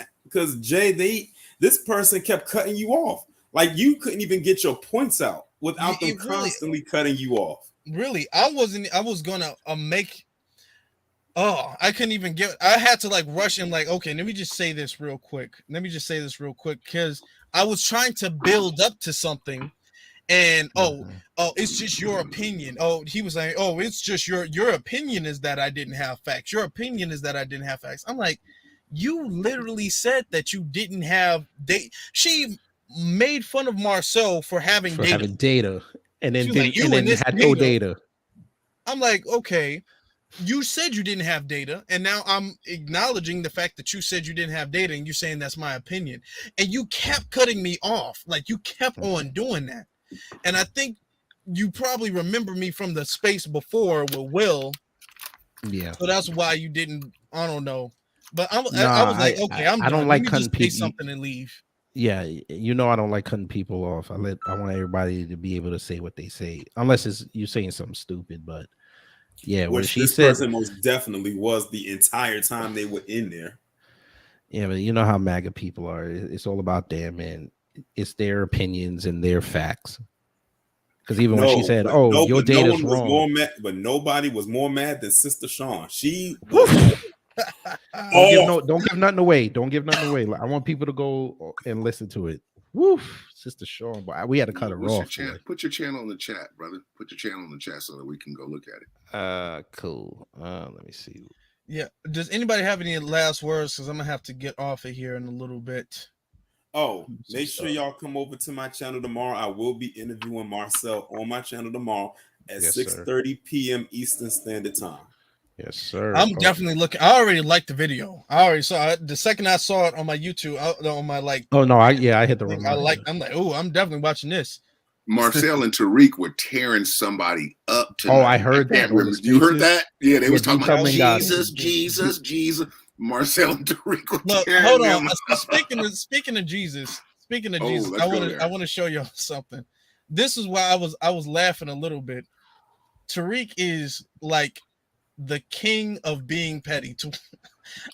Jay, this person kept cutting you off. Like you couldn't even get your points out without them constantly cutting you off. Really, I was gonna make. Oh, I couldn't even get. I had to like rush and like, okay, let me just say this real quick. Because I was trying to build up to something, and it's just your opinion. Oh, he was like, oh, it's just your opinion is that I didn't have facts. Your opinion is that I didn't have facts. I'm like, you literally said that you didn't have data. She made fun of Marcel for having data, and then had no data. I'm like, okay, you said you didn't have data, and now I'm acknowledging the fact that you said you didn't have data, and you're saying that's my opinion, and you kept cutting me off, like you kept on doing that. And I think you probably remember me from the space before with Will. Yeah. So that's why you didn't. I don't know, but I was like, okay, I don't like cutting people. Say something and leave. Yeah, I don't like cutting people off. I want everybody to be able to say what they say, unless you're saying something stupid. But yeah, which she said, person most definitely was the entire time they were in there. Yeah, but you know how MAGA people are. It's all about them, and it's their opinions and their facts. Because even when she said, "Oh, your data's was wrong," more mad, but nobody was more mad than Sister Sean. She don't give nothing away. Don't give nothing away. Like, I want people to go and listen to it. Woof, Sister Sean, but we had to cut her off. Put your channel in the chat, brother. Put your channel in the chat so that we can go look at it. Cool. Let me see. Yeah. Does anybody have any last words? Because I'm gonna have to get off of here in a little bit. Oh, make sure y'all come over to my channel tomorrow. I will be interviewing Marcel on my channel tomorrow at 6:30 p.m. Eastern Standard Time. Yes, sir. I'm definitely looking. I already liked the video. I already saw it. The second I saw it on my YouTube, on my Oh no, I hit the wrong. I'm like, oh, I'm definitely watching this. Marcel and Tariq were tearing somebody up tonight. Oh, I heard that. You heard that? Yeah, they was talking about Jesus. Jesus. Marcel and Tariq were Look, tearing hold them on. up. Speaking of Jesus, let's I want to show y'all something. This is why I was laughing a little bit. Tariq is like the king of being petty.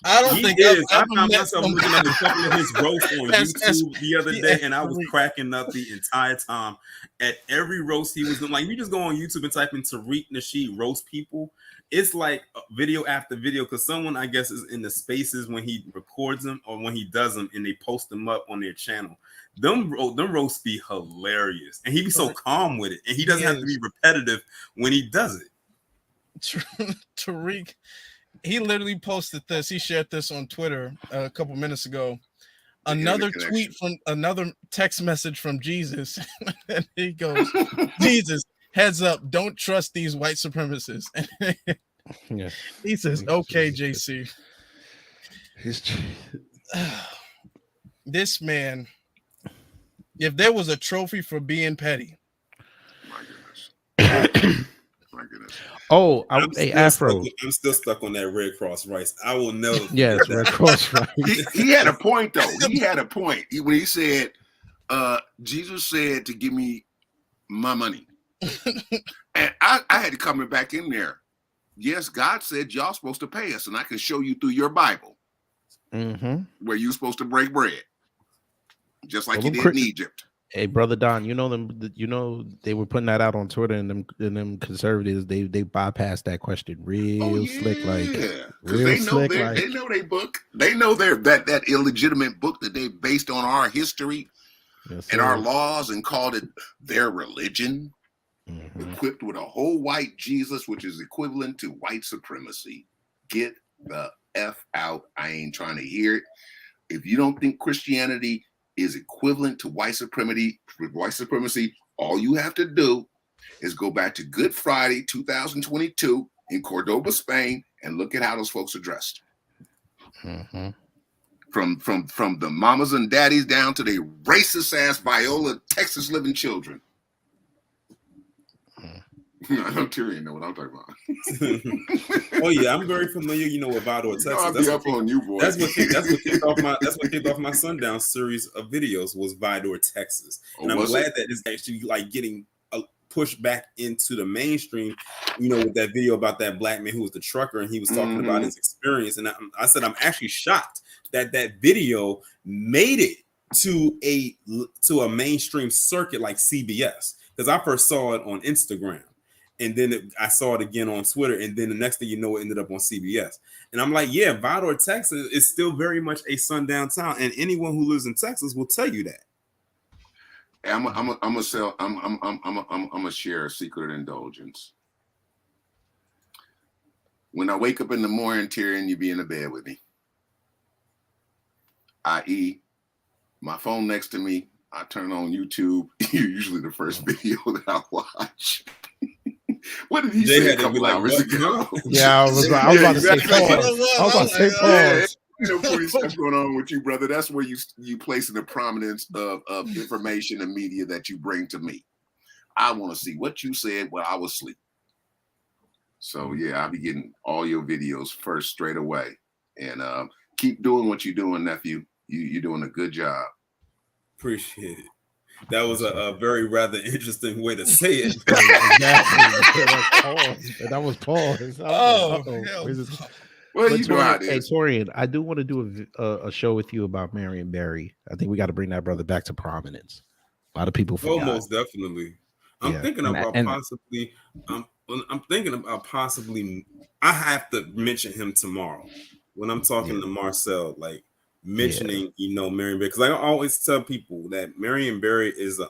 I don't think I found myself looking at a couple of his roasts on YouTube the other day, and I was cracking up the entire time at every roast he was doing. Like, you just go on YouTube and type in Tariq Nasheed roast people. It's like video after video, because someone, I guess, is in the spaces when he records them or when he does them, and they post them up on their channel. Them roasts be hilarious, and he be so calm with it, and he doesn't have to be repetitive when he does it. Tariq, he literally posted this. He shared this on Twitter a couple minutes ago. Another tweet from another text message from Jesus, and he goes, "Jesus, heads up, don't trust these white supremacists." Yeah. He says, "Okay, JC." This man, if there was a trophy for being petty, my goodness. Oh, Afro. I'm still stuck on that Red Cross rice. I will never. Yes, Red Cross rice. He had a point though. He had a point when he said, "Jesus said to give me my money," and I had to come back in there. Yes, God said y'all supposed to pay us, and I can show you through your Bible where you're supposed to break bread, just like you did in Egypt. Hey, brother Don, you know them. You know they were putting that out on Twitter, and them conservatives they bypassed that question real slick, like real slick. They know they book. They know that illegitimate book that they based on our history and our laws and called it their religion, equipped with a whole white Jesus, which is equivalent to white supremacy. Get the F out! I ain't trying to hear it. If you don't think Christianity is equivalent to white supremacy, all you have to do is go back to Good Friday 2022 in Cordoba, Spain, and look at how those folks are dressed. From the mamas and daddies down to the racist ass Viola, Texas living children. I know Tyrion know what I'm talking about. Oh yeah, I'm very familiar. With Vidor, Texas. I'll be up on you, boy. That's what kicked off my Sundown series of videos was Vidor, Texas, and I'm glad that it's actually like getting pushed back into the mainstream. With that video about that black man who was the trucker, and he was talking about his experience. And I said I'm actually shocked that video made it to a mainstream circuit like CBS, because I first saw it on Instagram. And then I saw it again on Twitter. And then the next thing you know, it ended up on CBS. And I'm like, yeah, Vidor, Texas is still very much a sundown town. And anyone who lives in Texas will tell you that. I'm gonna share a secret indulgence. When I wake up in the morning, Tyrion, you be in the bed with me. I.e., my phone next to me, I turn on YouTube. You're usually the first video that I watch. What did he say a couple hours ago? Yeah, I was about to say pause. Pretty stuff going on with you, brother. That's where you place in the prominence of information and media that you bring to me. I want to see what you said while I was asleep. So yeah, I'll be getting all your videos first straight away. And keep doing what you're doing, nephew. You're doing a good job. Appreciate it. That was a very rather interesting way to say it. That was pause. Well, you know how it is. Hey, Torian, I do want to do a show with you about Marion Barry. I think we got to bring that brother back to prominence. A lot of people forgot. Oh, most definitely. I'm thinking about possibly. I'm thinking about possibly. I have to mention him tomorrow when I'm talking to Marcel. Like mentioning, Marion Barry, because I always tell people that Marion Barry is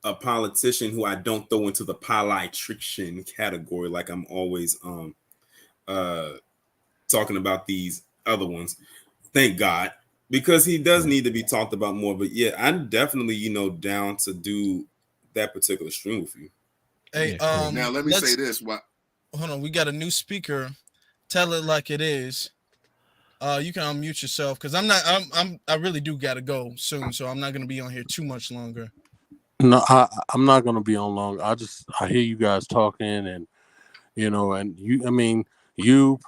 a politician who I don't throw into the politician category. Like I'm always talking about these other ones. Thank God, because he does need to be talked about more. But yeah, I'm definitely down to do that particular stream with you. Hey, now let me say this. Hold on, we got a new speaker. Tell it like it is. You can unmute yourself because I really do gotta go soon, so I'm not gonna be on here too much longer. No, I'm not gonna be on long. I hear you guys talking, and and you,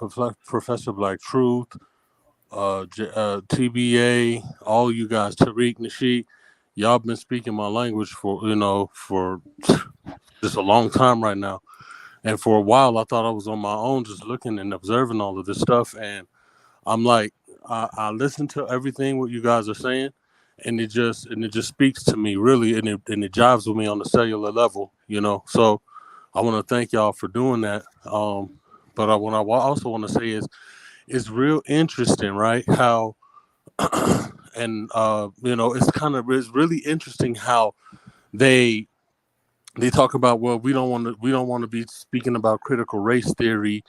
Professor Black Truth, TBA, all you guys, Tariq, Nasheed, y'all been speaking my language for just a long time right now. And for a while, I thought I was on my own, just looking and observing all of this stuff. And I'm like, I listen to everything what you guys are saying, and it just speaks to me really, and it jives with me on the cellular level, So I want to thank y'all for doing that. But what I also want to say is, it's real interesting, right? How and it's really interesting how they talk about, well, we don't want to be speaking about critical race theory,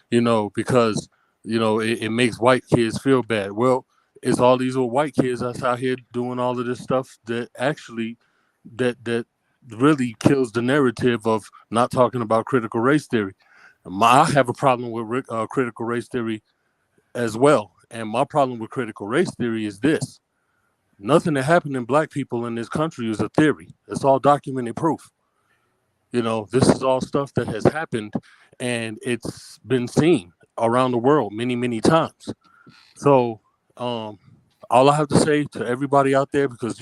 because it makes white kids feel bad. Well, it's all these old white kids that's out here doing all of this stuff that actually that really kills the narrative of not talking about critical race theory. I have a problem with critical race theory as well. And my problem with critical race theory is this: nothing that happened in black people in this country is a theory. It's all documented proof. This is all stuff that has happened, and it's been seen around the world many, many times. So all I have to say to everybody out there, because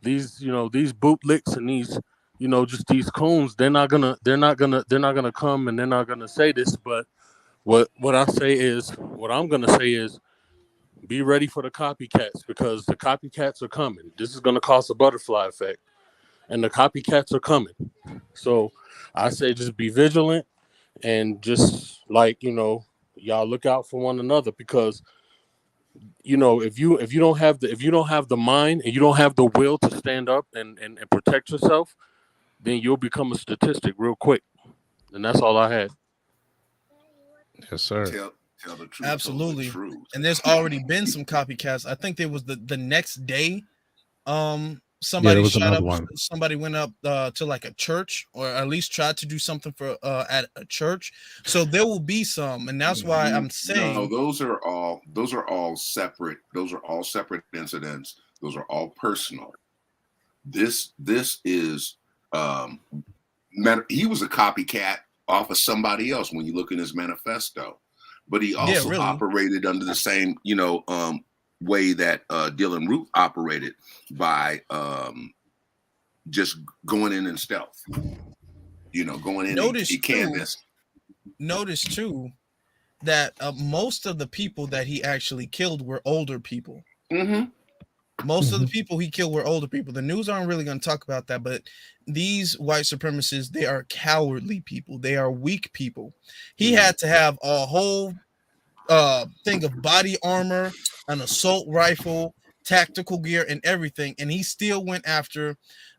these bootlicks and these just these coons, they're not gonna come and they're not gonna say this, but what I'm gonna say is be ready for the copycats, because the copycats are coming. This is gonna cause a butterfly effect, and the copycats are coming. So I say just be vigilant, and just y'all look out for one another, because if you don't have the mind and you don't have the will to stand up and protect yourself, then you'll become a statistic real quick. And that's all I had. Yes, sir. Tell the truth. Absolutely. The truth. And there's already been some copycats. I think there was the next day. Somebody shot up. One. Somebody went up to like a church, or at least tried to do something for at a church. So there will be some, and that's why I'm saying no. Those are all separate. Those are all separate incidents. Those are all personal. This is he was a copycat off of somebody else when you look in his manifesto, but he also operated under the same way that Dylan Root operated, by just going in stealth, going in and canvas. Notice too that most of the people that he actually killed were older people. Mm-hmm. Most of the people he killed were older people. The news aren't really going to talk about that, but these white supremacists, they are cowardly people. They are weak people. He had to have a whole thing of body armor, an assault rifle, tactical gear, and everything, and he still went after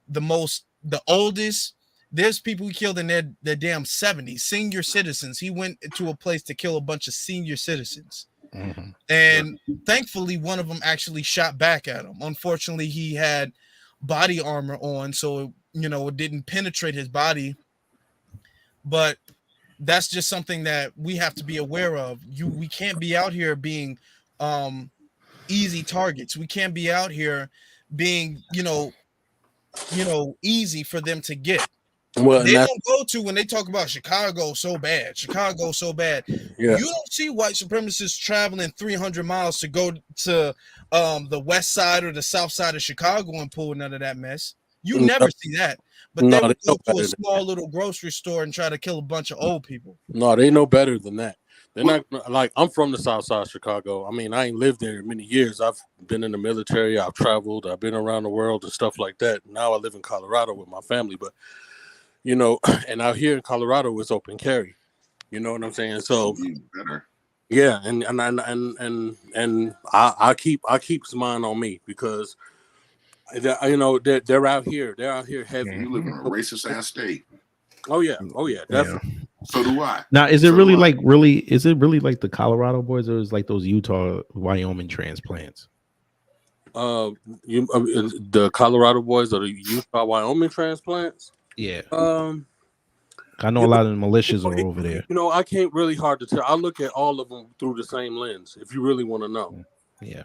the oldest. There's people he killed in their damn 70s, senior citizens. He went to a place to kill a bunch of senior citizens. Mm-hmm. And thankfully one of them actually shot back at him. Unfortunately, he had body armor on, so it didn't penetrate his body. But that's just something that we have to be aware of. We can't be out here being easy targets. We can't be out here being easy for them to get. Well, they don't go to when they talk about Chicago so bad. Yeah. You don't see white supremacists traveling 300 miles to go to the west side or the south side of Chicago and pull none of that mess. You never see that. But they would go to a small little grocery store and try to kill a bunch of old people. No, they know better than that. They're not like, I'm from the South Side of Chicago. I mean, I ain't lived there many years. I've been in the military. I've traveled. I've been around the world and stuff like that. Now I live in Colorado with my family, but you know, and out here in Colorado, it's open carry. You know what I'm saying? So better. yeah, and I keep mine on me because you know they're out here. They're out here heavy. You live in a racist ass state. Oh yeah, definitely. So do I. Now, is it So really do I. like like the Colorado boys, or is like those Utah, Wyoming transplants? The Colorado boys or the Utah, Wyoming transplants? Yeah. I know a lot of the militias are over there. You know, I can't really hard to tell. I look at all of them through the same lens. If you really want to know. Yeah.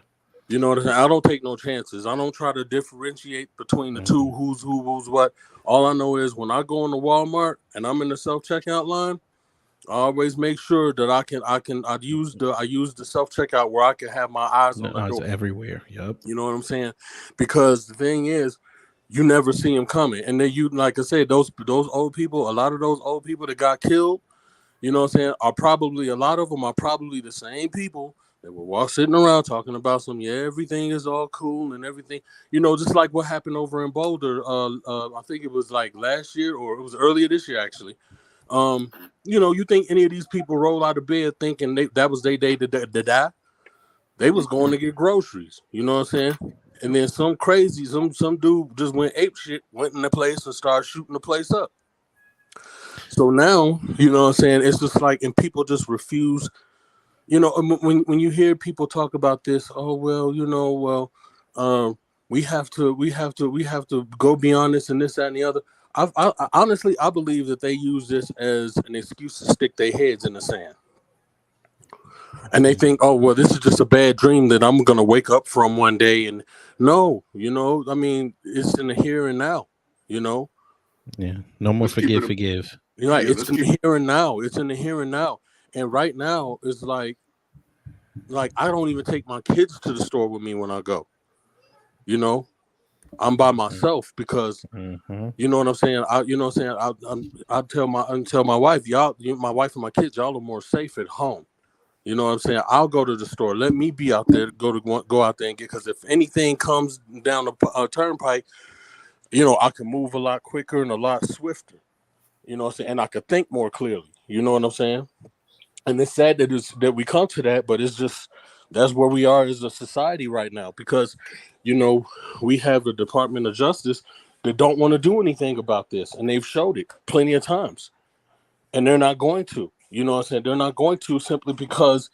You know what I'm saying? I don't take no chances. I don't try to differentiate between the two, who's who, who's what. All I know is when I go into Walmart and I'm in the self-checkout line, I always make sure that I use the self-checkout where I can have my eyes on the door. Everywhere. Yep. You know what I'm saying? Because the thing is, you never see them coming. And then like I said, those old people, a lot of those old people that got killed, you know what I'm saying, a lot of them are probably the same people that were sitting around talking about everything is all cool and everything. You know, just like what happened over in Boulder. I think it was like last year or it was earlier this year, actually. You know, you think any of these people roll out of bed thinking that was their day to die? They was going to get groceries. You know what I'm saying? And then some dude just went ape shit, went in the place and started shooting the place up. So now, you know what I'm saying? It's just like, and people just refuse. You know, when you hear people talk about this, oh well, you know, we have to go beyond this and this, that, and the other. I honestly believe that they use this as an excuse to stick their heads in the sand. And they think, oh, well, this is just a bad dream that I'm going to wake up from one day. And no, you know, I mean, it's in the here and now, you know. Yeah. No more forgive. You're right. It's in the here and now. It's in the here and now. And right now it's like I don't even take my kids to the store with me when I go. You know, I'm by myself because you know what I'm saying. I tell my wife, my wife and my kids, y'all are more safe at home. You know what I'm saying? I'll go to the store. Let me be out there. Go out there and get. Because if anything comes down the turnpike, you know, I can move a lot quicker and a lot swifter. You know what I'm saying? And I could think more clearly. You know what I'm saying? And it's sad that we come to that, but it's just that's where we are as a society right now. Because, you know, we have the Department of Justice that don't want to do anything about this, and they've showed it plenty of times, and they're not going to. You know what I'm saying? They're not going to simply because,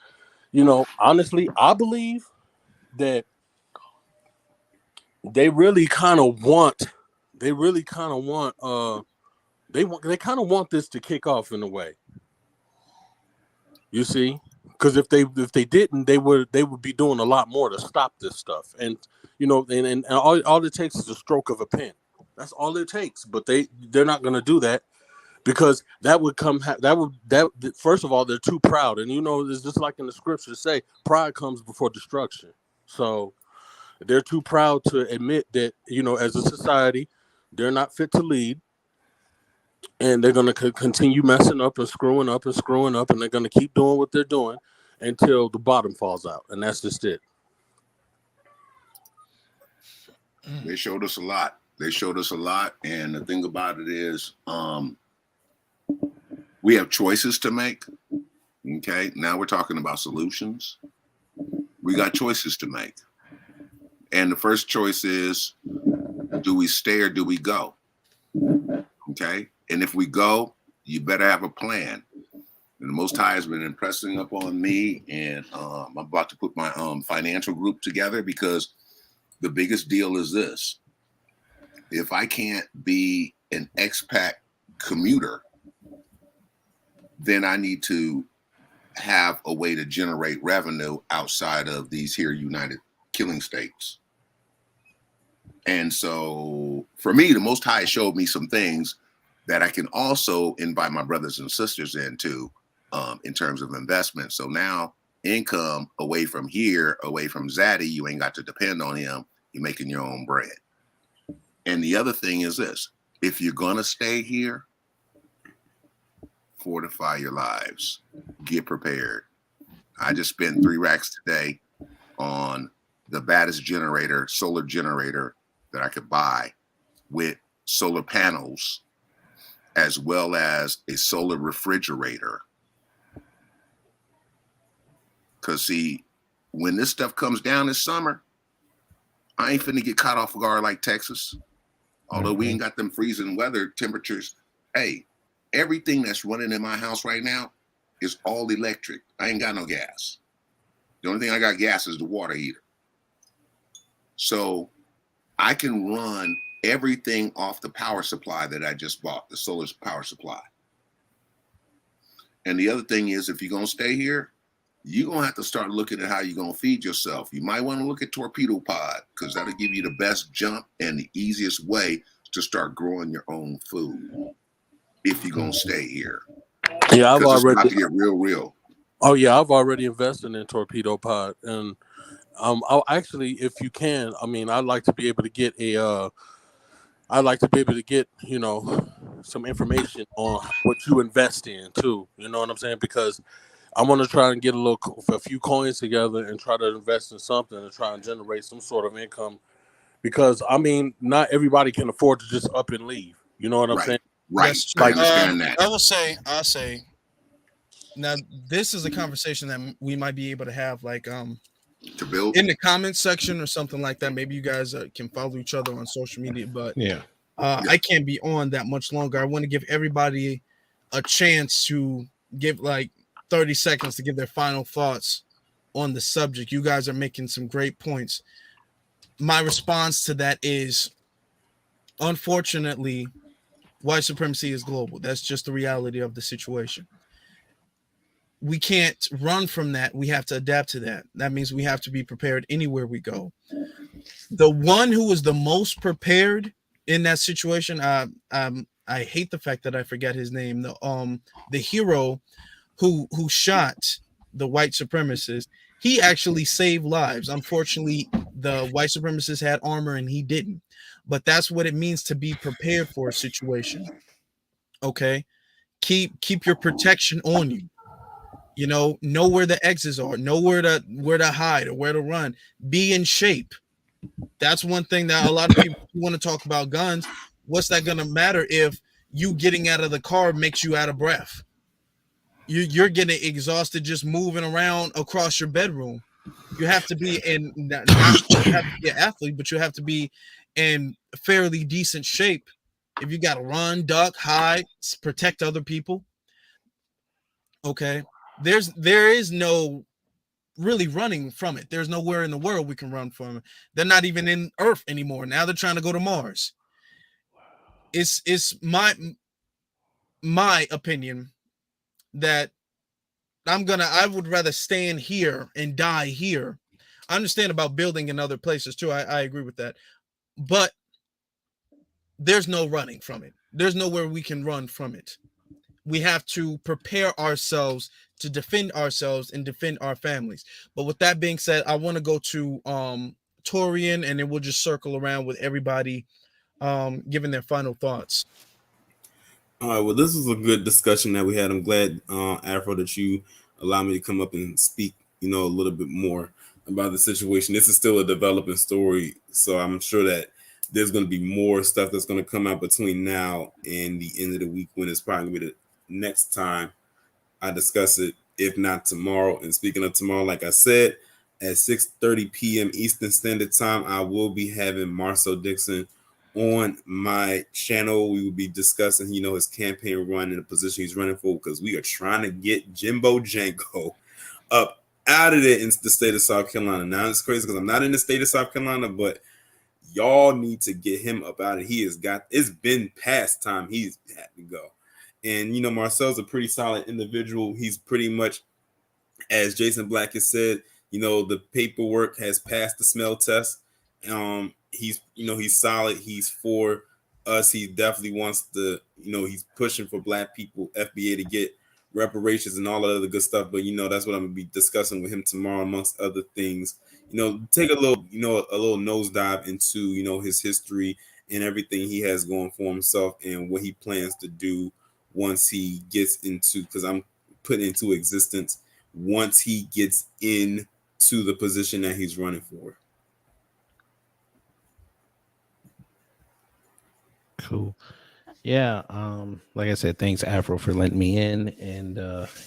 you know, honestly, I believe that they really kind of want they kind of want this to kick off in a way. You see? Because if they didn't, they would be doing a lot more to stop this stuff. And you know, and all it takes is a stroke of a pen. That's all it takes. But they're not going to do that. Because first of all, they're too proud. And, you know, it's just like in the scriptures say, pride comes before destruction. So they're too proud to admit that, you know, as a society, they're not fit to lead. And they're going to continue messing up and screwing up. And they're going to keep doing what they're doing until the bottom falls out. And that's just it. They showed us a lot. And the thing about it is, we have choices to make. Okay. Now we're talking about solutions. We got choices to make. And the first choice is, do we stay or do we go? Okay. And if we go, you better have a plan. And the Most High has been impressing upon me. And I'm about to put my financial group together because the biggest deal is this. If I can't be an expat commuter, then I need to have a way to generate revenue outside of these here United Killing States. And so for me, the Most High showed me some things that I can also invite my brothers and sisters into in terms of investment. So now income away from here, away from Zaddy, you ain't got to depend on him. You're making your own bread. And the other thing is this, if you're going to stay here, fortify your lives, get prepared, I just spent 3 racks today on the baddest solar generator that I could buy with solar panels, as well as a solar refrigerator. Because see, when this stuff comes down this summer, I ain't finna get caught off guard like Texas. Although we ain't got them freezing weather temperatures. Hey, everything that's running in my house right now is all electric. I ain't got no gas. The only thing I got gas is the water heater. So I can run everything off the power supply that I just bought, the solar power supply. And the other thing is, if you're going to stay here, you're going to have to start looking at how you're going to feed yourself. You might want to look at Torpedo Pod, because that'll give you the best jump and the easiest way to start growing your own food if you're going to stay here. Yeah, I've It's about already to get real. Oh yeah, I've already invested in Torpedo Pod, and I'll actually, if you can, I mean, I'd like to be able to get you know, some information on what you invest in too. You know what I'm saying? Because I want to try and get a few coins together and try to invest in something and try and generate some sort of income. Because I mean, not everybody can afford to just up and leave. You know what I'm saying? Right. That's true. I understand that. I'll say. Now, this is a conversation that we might be able to have, like, to build in the comments section or something like that. Maybe you guys can follow each other on social media, but I can't be on that much longer. I want to give everybody a chance to give like 30 seconds to give their final thoughts on the subject. You guys are making some great points. My response to that is, unfortunately, white supremacy is global. That's just the reality of the situation. We can't run from that. We have to adapt to that. That means we have to be prepared anywhere we go. The one who was the most prepared in that situation, I hate the fact that I forget his name. The hero who shot the white supremacist, he actually saved lives. Unfortunately, the white supremacist had armor and he didn't. But that's what it means to be prepared for a situation. Okay, keep your protection on you. You know where the exits are, know where to hide or where to run. Be in shape. That's one thing that a lot of people want to talk about guns. What's that going to matter if you getting out of the car makes you out of breath? You're getting exhausted just moving around across your bedroom. You have to be not have to be an athlete, but you have to be in fairly decent shape. If you got to run, duck, hide, protect other people. Okay. There is no really running from it. There's nowhere in the world we can run from it. They're not even in Earth anymore. Now they're trying to go to Mars. It's my opinion that I would rather stand here and die here. I understand about building in other places too. I agree with that. But there's no running from it. There's nowhere we can run from it. We have to prepare ourselves to defend ourselves and defend our families. But with that being said, I want to go to Torian, and then we'll just circle around with everybody giving their final thoughts. All right. Well, this was a good discussion that we had. I'm glad, Afro, that you allow me to come up and speak, a little bit more about the situation. This is still a developing story, so I'm sure that there's going to be more stuff that's going to come out between now and the end of the week, when it's probably going to be the next time I discuss it, if not tomorrow. And speaking of tomorrow, like I said, at 6:30 p.m. Eastern Standard Time, I will be having Marcel Dixon on my channel. We will be discussing, his campaign run and the position he's running for, because we are trying to get Jimbo Janko up out of there in the state of South Carolina. Now, it's crazy because I'm not in the state of South Carolina, but y'all need to get him up out of here. It's been past time he's had to go. And, Marcel's a pretty solid individual. He's pretty much, as Jason Black has said, the paperwork has passed the smell test. He's solid. He's for us. He definitely wants to, he's pushing for Black people, FBA, to get reparations and all that other good stuff. But, that's what I'm going to be discussing with him tomorrow, amongst other things. Take a little nosedive into, his history and everything he has going for himself and what he plans to do once he gets into, because I'm putting into existence once he gets into the position that he's running for. Cool. Yeah, like I said, thanks Afro for letting me in, and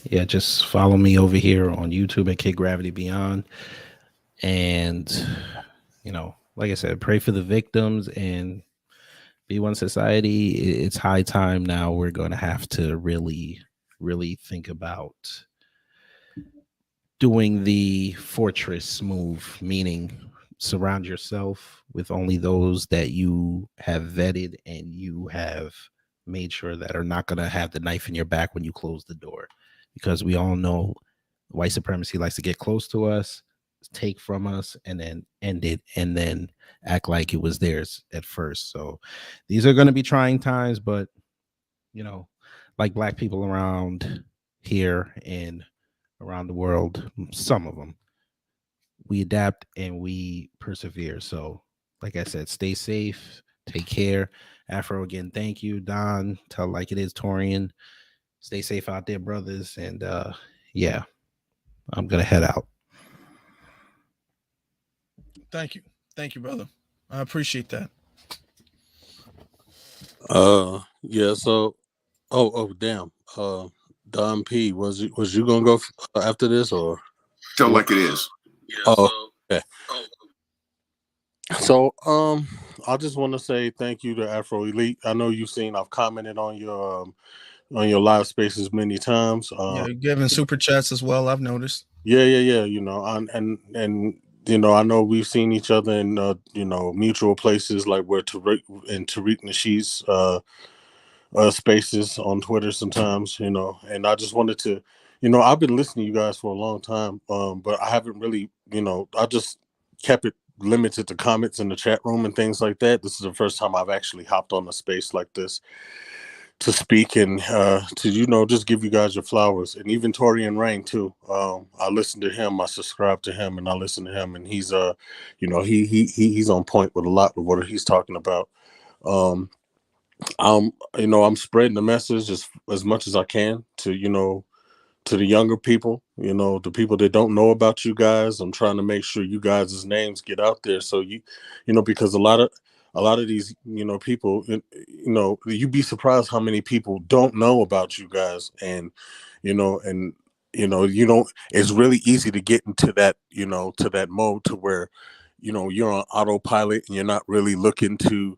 yeah, just follow me over here on YouTube at Kid Gravity Beyond, and like I said, pray for the victims and be one society. It's high time now. We're going to have to really think about doing the fortress move, meaning surround yourself with only those that you have vetted and you have made sure that are not going to have the knife in your back when you close the door, because we all know white supremacy likes to get close to us, take from us, and then end it, and then act like it was theirs at first. So these are going to be trying times, but like black people around here and around the world, some of them, we adapt and we persevere. So like I said, stay safe, take care. Afro, again, thank you. Don, tell like it is. Torian, stay safe out there, brothers. And yeah, I'm gonna head out. Thank you, brother. I appreciate that. Yeah. So, oh, damn. Don P, was you gonna go after this or? Tell like it is. Oh, okay. So, I just want to say thank you to Afro Elite. I know I've commented on your live spaces many times. Yeah, you're giving super chats as well, I've noticed. Yeah. And I know we've seen each other in mutual places, like where Tariq Nasheed's spaces on Twitter sometimes, and I just wanted to, I've been listening to you guys for a long time, but I haven't really, I just kept it limited to comments in the chat room and things like that. This is the first time I've actually hopped on a space like this to speak and to just give you guys your flowers. And even Torian Rain too. I listen to him, I subscribe to him, and I listen to him, and he's he's on point with a lot of what he's talking about. I'm spreading the message as much as I can to the younger people, the people that don't know about you guys. I'm trying to make sure you guys' names get out there. So because a lot of these, people, you'd be surprised how many people don't know about you guys. And, it's really easy to get into that, to that mode to where, you're on autopilot and you're not really looking to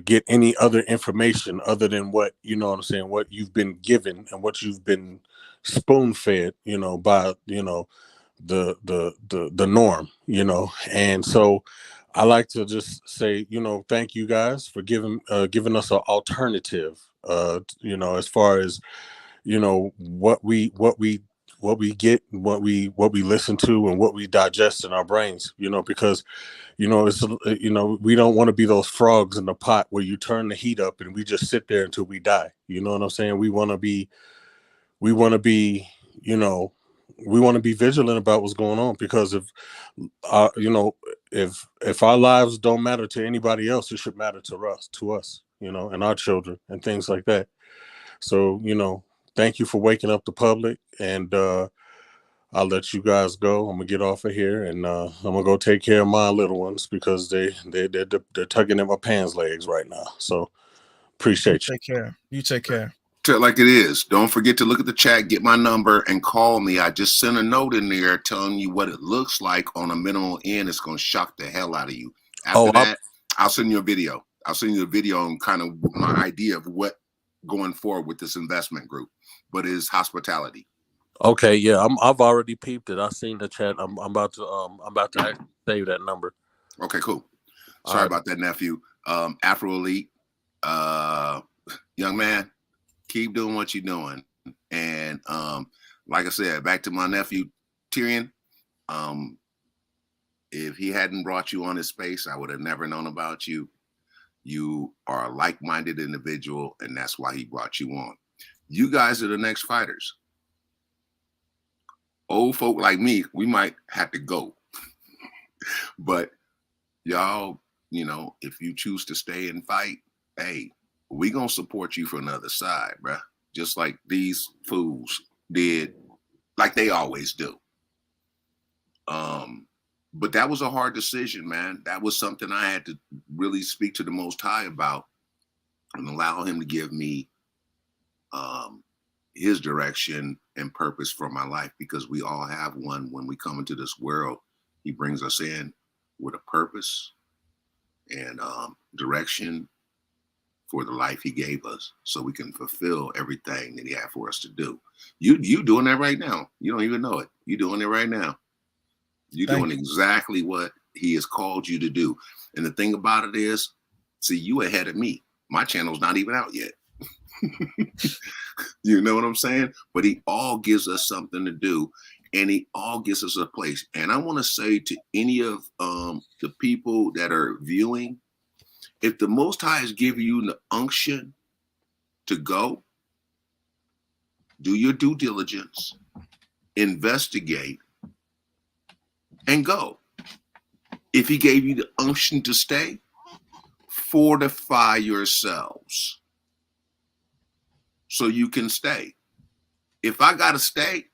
get any other information other than what what you've been given and what you've been spoon fed by the norm. And so I like to just say thank you guys for giving us an alternative as far as what we get, what we listen to, and what we digest in our brains, because it's we don't want to be those frogs in the pot where you turn the heat up and we just sit there until we die. You know what I'm saying? We want to be vigilant about what's going on, because if if our lives don't matter to anybody else, it should matter to us, and our children and things like that. So thank you for waking up the public, and I'll let you guys go. I'm gonna get off of here, and I'm gonna go take care of my little ones because they're tugging at my pants legs right now. So appreciate you. Take care. You take care. Tell it like it is. Don't forget to look at the chat, get my number, and call me. I just sent a note in there telling you what it looks like on a minimal end. It's gonna shock the hell out of you. After that, I'll send you a video. I'll send you a video on kind of my idea of what going forward with this investment group, but it's hospitality. Okay, yeah, I've already peeped it. I've seen the chat. I'm about to save that number. Okay, cool. Sorry about that, nephew. Afro Elite, young man, keep doing what you're doing. And like I said, back to my nephew Tyrion. If he hadn't brought you on his space, I would have never known about you. You are a like-minded individual, and that's why he brought you on. You guys are the next fighters. Old folk like me, we might have to go. But y'all, if you choose to stay and fight, hey, we gonna support you from the other side, bruh. Just like these fools did like they always do. But that was a hard decision, man. That was something I had to really speak to the Most High about and allow him to give me his direction and purpose for my life, because we all have one. When we come into this world, he brings us in with a purpose and direction for the life he gave us, so we can fulfill everything that he had for us to do. You doing that right now. You don't even know it. You're doing it right now. You're doing exactly what he has called you to do. And the thing about it is, see, you ahead of me. My channel's not even out yet. You know what I'm saying? But he all gives us something to do, and he all gives us a place. And I want to say to any of the people that are viewing, if the Most High is giving you the unction to go, do your due diligence, investigate, and go. If he gave you the unction to stay, fortify yourselves so you can stay. If I gotta stay,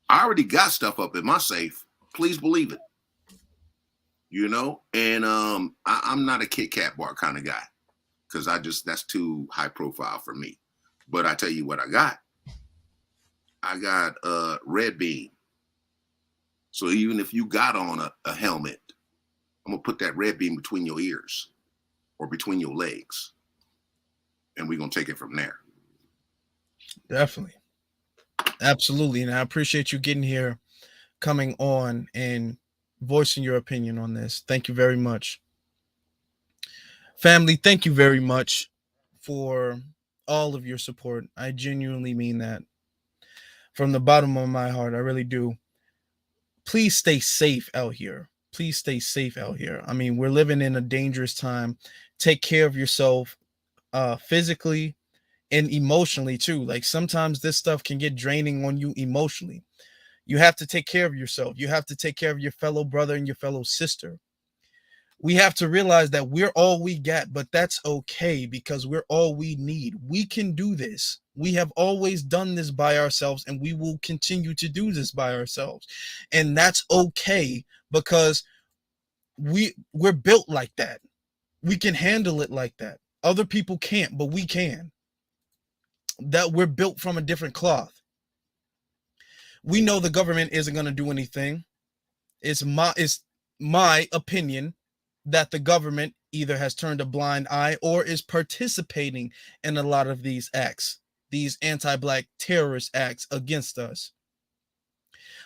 I already got stuff up in my safe. Please believe it. You know, and I'm not a Kit Kat bar kind of guy, because that's too high profile for me. But I tell you what I got. I got Red Beam. So even if you got on a helmet, I'm gonna put that red beam between your ears or between your legs, and we're gonna take it from there. Definitely. Absolutely. And I appreciate you getting here, coming on and voicing your opinion on this. Thank you very much. Family, thank you very much for all of your support. I genuinely mean that from the bottom of my heart. I really do. Please stay safe out here. Please stay safe out here. I mean, we're living in a dangerous time. Take care of yourself physically and emotionally too. Like, sometimes this stuff can get draining on you emotionally. You have to take care of yourself. You have to take care of your fellow brother and your fellow sister. We have to realize that we're all we got, but that's okay, because we're all we need. We can do this. We have always done this by ourselves, and we will continue to do this by ourselves. And that's okay, because we're built like that. We can handle it like that. Other people can't, but we can. That we're built from a different cloth. We know the government isn't going to do anything. It's my opinion that the government either has turned a blind eye or is participating in a lot of these acts, these anti-black terrorist acts against us.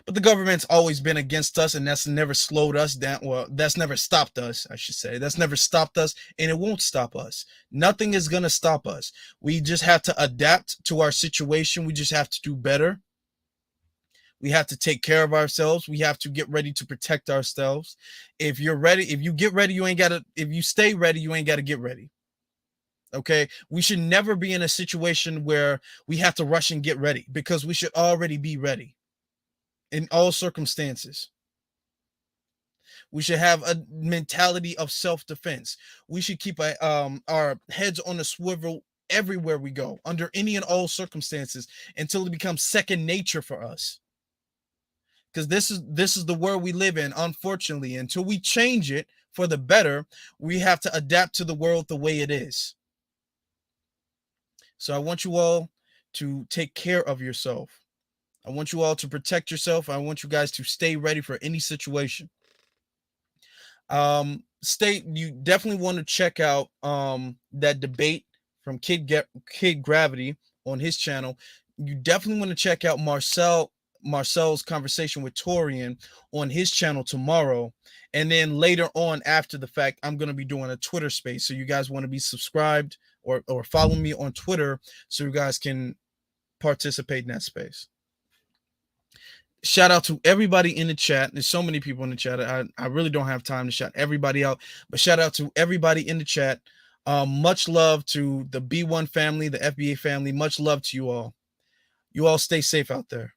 But the government's always been against us, and that's never slowed us down. Well, that's never stopped us, I should say. That's never stopped us, and it won't stop us. Nothing is going to stop us. We just have to adapt to our situation. We just have to do better. We have to take care of ourselves. We have to get ready to protect ourselves. If you're ready, if you get ready, you ain't got to, if you stay ready, you ain't got to get ready. Okay. We should never be in a situation where we have to rush and get ready, because we should already be ready in all circumstances. We should have a mentality of self-defense. We should keep our heads on a swivel everywhere we go, under any and all circumstances, until it becomes second nature for us. Because this is the world we live in, unfortunately. Until we change it for the better, we have to adapt to the world the way it is. So I want you all to take care of yourself. I want you all to protect yourself. I want you guys to stay ready for any situation. You definitely want to check out that debate from Kid Gravity on his channel. You definitely want to check out Marcel's conversation with Torian on his channel tomorrow. And then later on, after the fact, I'm going to be doing a Twitter space. So you guys want to be subscribed or follow me on Twitter so you guys can participate in that space. Shout out to everybody in the chat. There's so many people in the chat. I really don't have time to shout everybody out, but shout out to everybody in the chat. Much love to the B1 family, the FBA family. Much love to you all. You all stay safe out there.